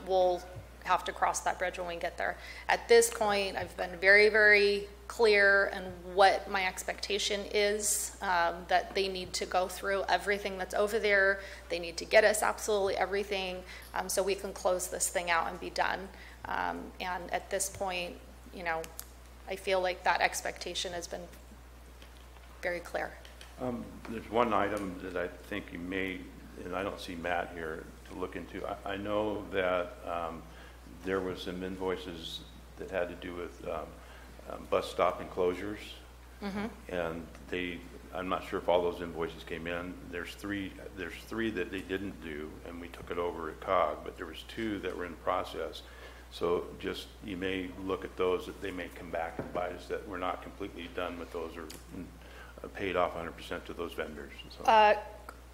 we'll have to cross that bridge when we get there. At this point, I've been very, very clear in what my expectation is, that they need to go through everything that's over there. They need to get us absolutely everything so we can close this thing out and be done. And at this point, you know, I feel like that expectation has been very clear. There's one item that I think you may, and I don't see Matt here, to look into. I know that there was some invoices that had to do with bus stop enclosures, and I'm not sure if all those invoices came in. There's three that they didn't do, and we took it over at COG, but there was 2 that were in process. So just, you may look at those, that they may come back and bite us, that we're not completely done with those or paid off 100% to those vendors. So.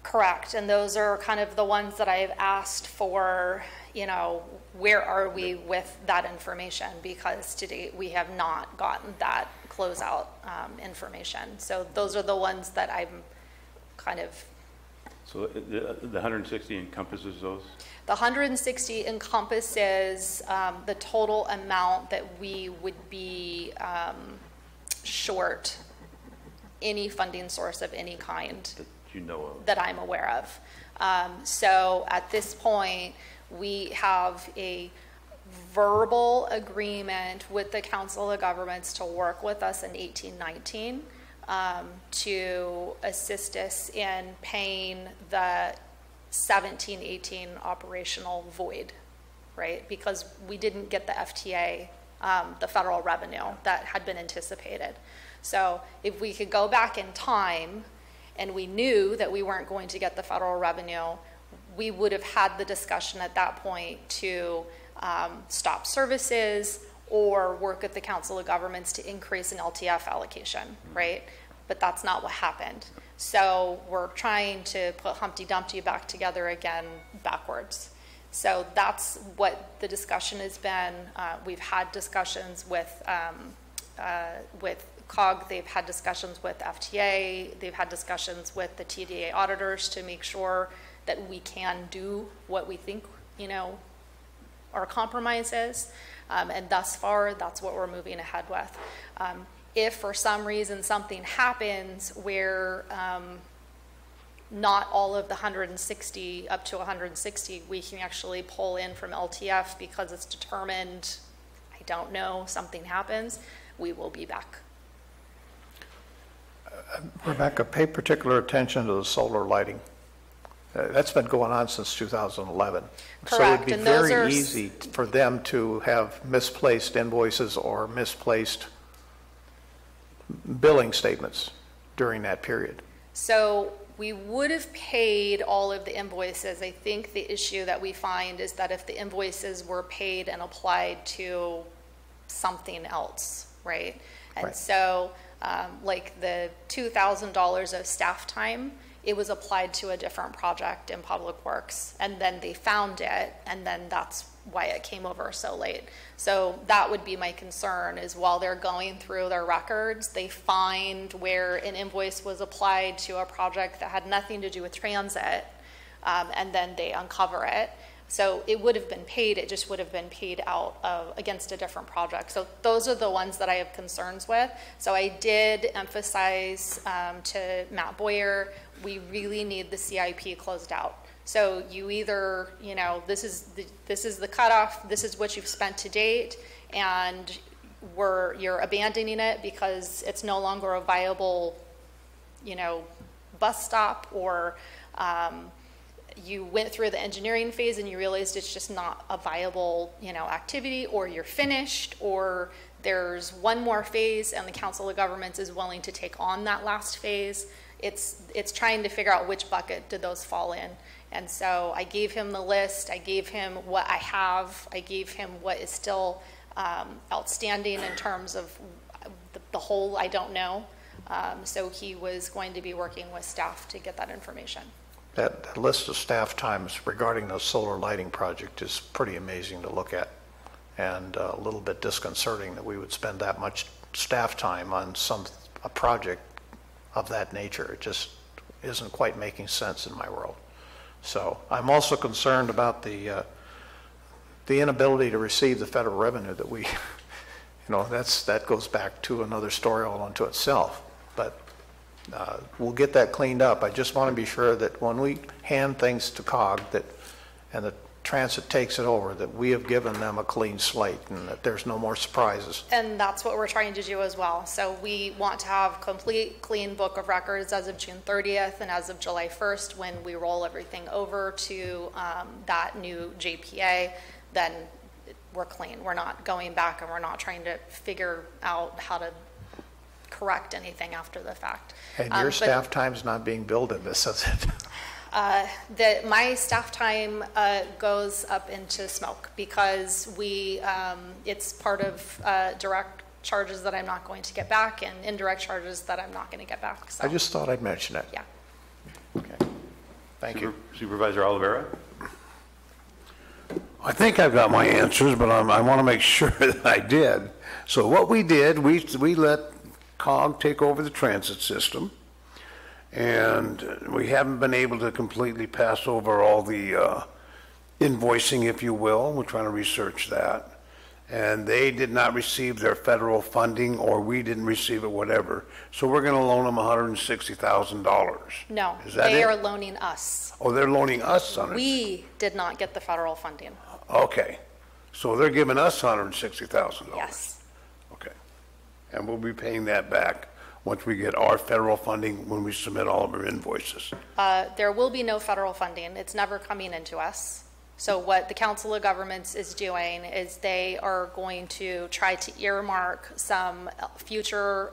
Correct, and those are kind of the ones that I've asked for, you know, where are we with that information? Because to date, we have not gotten that closeout information. So those are the ones that I'm kind of... So the 160 encompasses those? The 160 encompasses the total amount that we would be short any funding source of any kind that you know of, that I'm aware of. So at this point, we have a verbal agreement with the Council of Governments to work with us in 1819 to assist us in paying the 17-18 operational void, right? Because we didn't get the FTA, the federal revenue that had been anticipated. So if we could go back in time and we knew that we weren't going to get the federal revenue, we would have had the discussion at that point to stop services or work with the Council of Governments to increase an LTF allocation, right? But that's not what happened. So we're trying to put Humpty Dumpty back together again backwards. So that's what the discussion has been. We've had discussions with COG, they've had discussions with FTA, they've had discussions with the TDA auditors to make sure that we can do what we think, you know, our compromise is. And thus far, that's what we're moving ahead with. If for some reason something happens where not all of the 160, up to 160, we can actually pull in from LTF because it's determined, I don't know, something happens, we will be back. Rebecca, pay particular attention to the solar lighting. That's been going on since 2011. Correct. So it would be and those very are easy for them to have misplaced invoices or misplaced billing statements during that period. So we would have paid all of the invoices. I think the issue that we find is that if the invoices were paid and applied to something else, right? And right. So like the $2,000 of staff time, it was applied to a different project in Public Works, and then they found it, and then that's why it came over so late. So that would be my concern, is while they're going through their records, they find where an invoice was applied to a project that had nothing to do with transit, and then they uncover it. So it would have been paid, it just would have been paid out against a different project. So those are the ones that I have concerns with. So I did emphasize to Matt Boyer, we really need the CIP closed out. So you either, you know, this is the cutoff, this is what you've spent to date, and you're abandoning it because it's no longer a viable, you know, bus stop, or you went through the engineering phase and you realized it's just not a viable, you know, activity, or you're finished, or there's one more phase and the Council of Governments is willing to take on that last phase. It's trying to figure out which bucket did those fall in. And so I gave him the list, I gave him what I have, I gave him what is still outstanding in terms of the whole I don't know. So he was going to be working with staff to get that information. That list of staff times regarding the solar lighting project is pretty amazing to look at, and a little bit disconcerting that we would spend that much staff time on a project of that nature. It just isn't quite making sense in my world. So I'm also concerned about the inability to receive the federal revenue that we, you know, that goes back to another story all unto itself. But we'll get that cleaned up. I just want to be sure that when we hand things to COG and the transit takes it over, that we have given them a clean slate and that there's no more surprises. And that's what we're trying to do as well. So we want to have complete clean book of records as of June 30th and as of July 1st when we roll everything over to that new JPA, then we're clean. We're not going back and we're not trying to figure out how to correct anything after the fact. And your staff time's not being billed in this, is it? My staff time goes up into smoke because it's part of direct charges that I'm not going to get back and indirect charges that I'm not going to get back. So. I just thought I'd mention it. Yeah. Okay. Thank you. Supervisor Oliveira? I think I've got my answers, but I want to make sure that I did. So what we did, we let COG take over the transit system, and we haven't been able to completely pass over all the invoicing, if you will. We're trying to research that. And they did not receive their federal funding, or we didn't receive it, whatever. So we're going to loan them $160,000. No, Is that they it? are loaning us. Oh, they're loaning us on it? We did not get the federal funding. Okay. So they're giving us $160,000? Yes. Okay. And we'll be paying that back once we get our federal funding, when we submit all of our invoices. There will be no federal funding. It's never coming into us. So what the Council of Governments is doing is they are going to try to earmark some future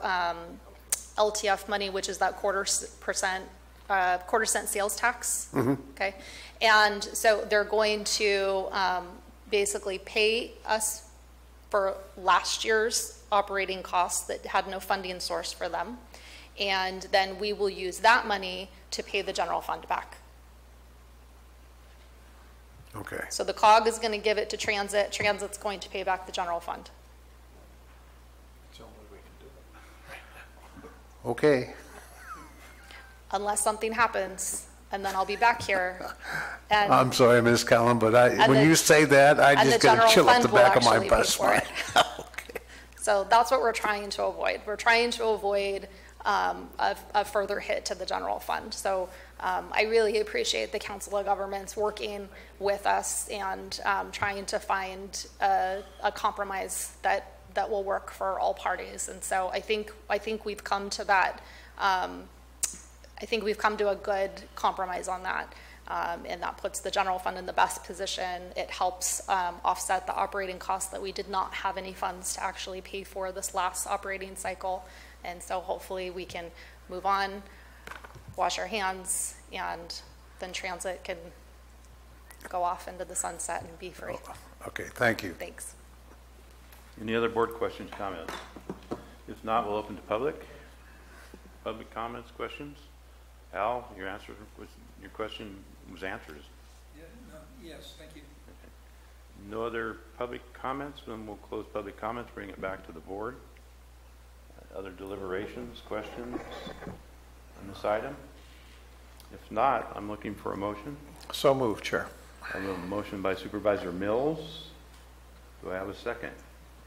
LTF money, which is that quarter cent sales tax. Mm-hmm. Okay, and so they're going to basically pay us for last year's operating costs that had no funding source for them, and then we will use that money to pay the general fund back. Okay. So the COG is going to give it to Transit. Transit's going to pay back the general fund. Okay. Unless something happens, and then I'll be back here. And I'm sorry, Ms. Callen, but when you say that, I just get a chill up the back of my spine. So that's what we're trying to avoid. We're trying to avoid a further hit to the general fund. So I really appreciate the Council of Governments working with us and trying to find a compromise that will work for all parties. And so I think we've come to that. I think we've come to a good compromise on that. And that puts the general fund in the best position. It helps offset the operating costs that we did not have any funds to actually pay for this last operating cycle. And so hopefully we can move on, wash our hands, and then Transit can go off into the sunset and be free. Okay, thank you. Thanks. Any other board questions, comments? If not, we'll open to public. Public comments, questions? Al, your question was answered. Yeah, no, yes, thank you. Okay. No other public comments, then we'll close public comments, bring it back to the board. Other deliberations, questions on this item? If not, I'm looking for a motion. So moved, Chair. I have a motion by Supervisor Mills. Do I have a second?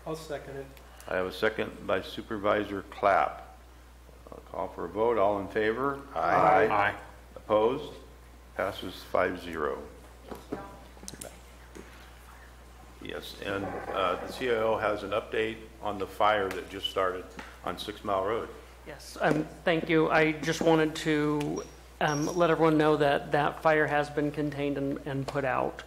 I'll second it. I have a second by Supervisor Clapp. I'll call for a vote. All in favor? Aye. Aye. Opposed? Passes 5-0. Yes, and the CIO has an update on the fire that just started on 6 Mile Road. Yes, thank you. I just wanted to let everyone know that that fire has been contained and put out.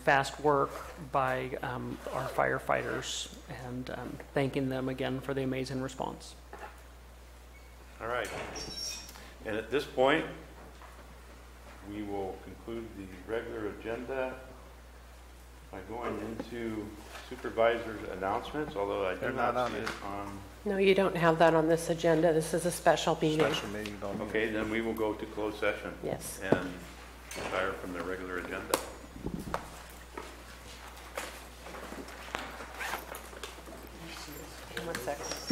Fast work by our firefighters, and thanking them again for the amazing response. All right. And at this point, we will conclude the regular agenda by going into supervisor's announcements, although I do not see it on. No, you don't have that on this agenda. This is a special meeting. Special meeting, don't we? Okay, then we will go to closed session. Yes. And retire from the regular agenda. One second.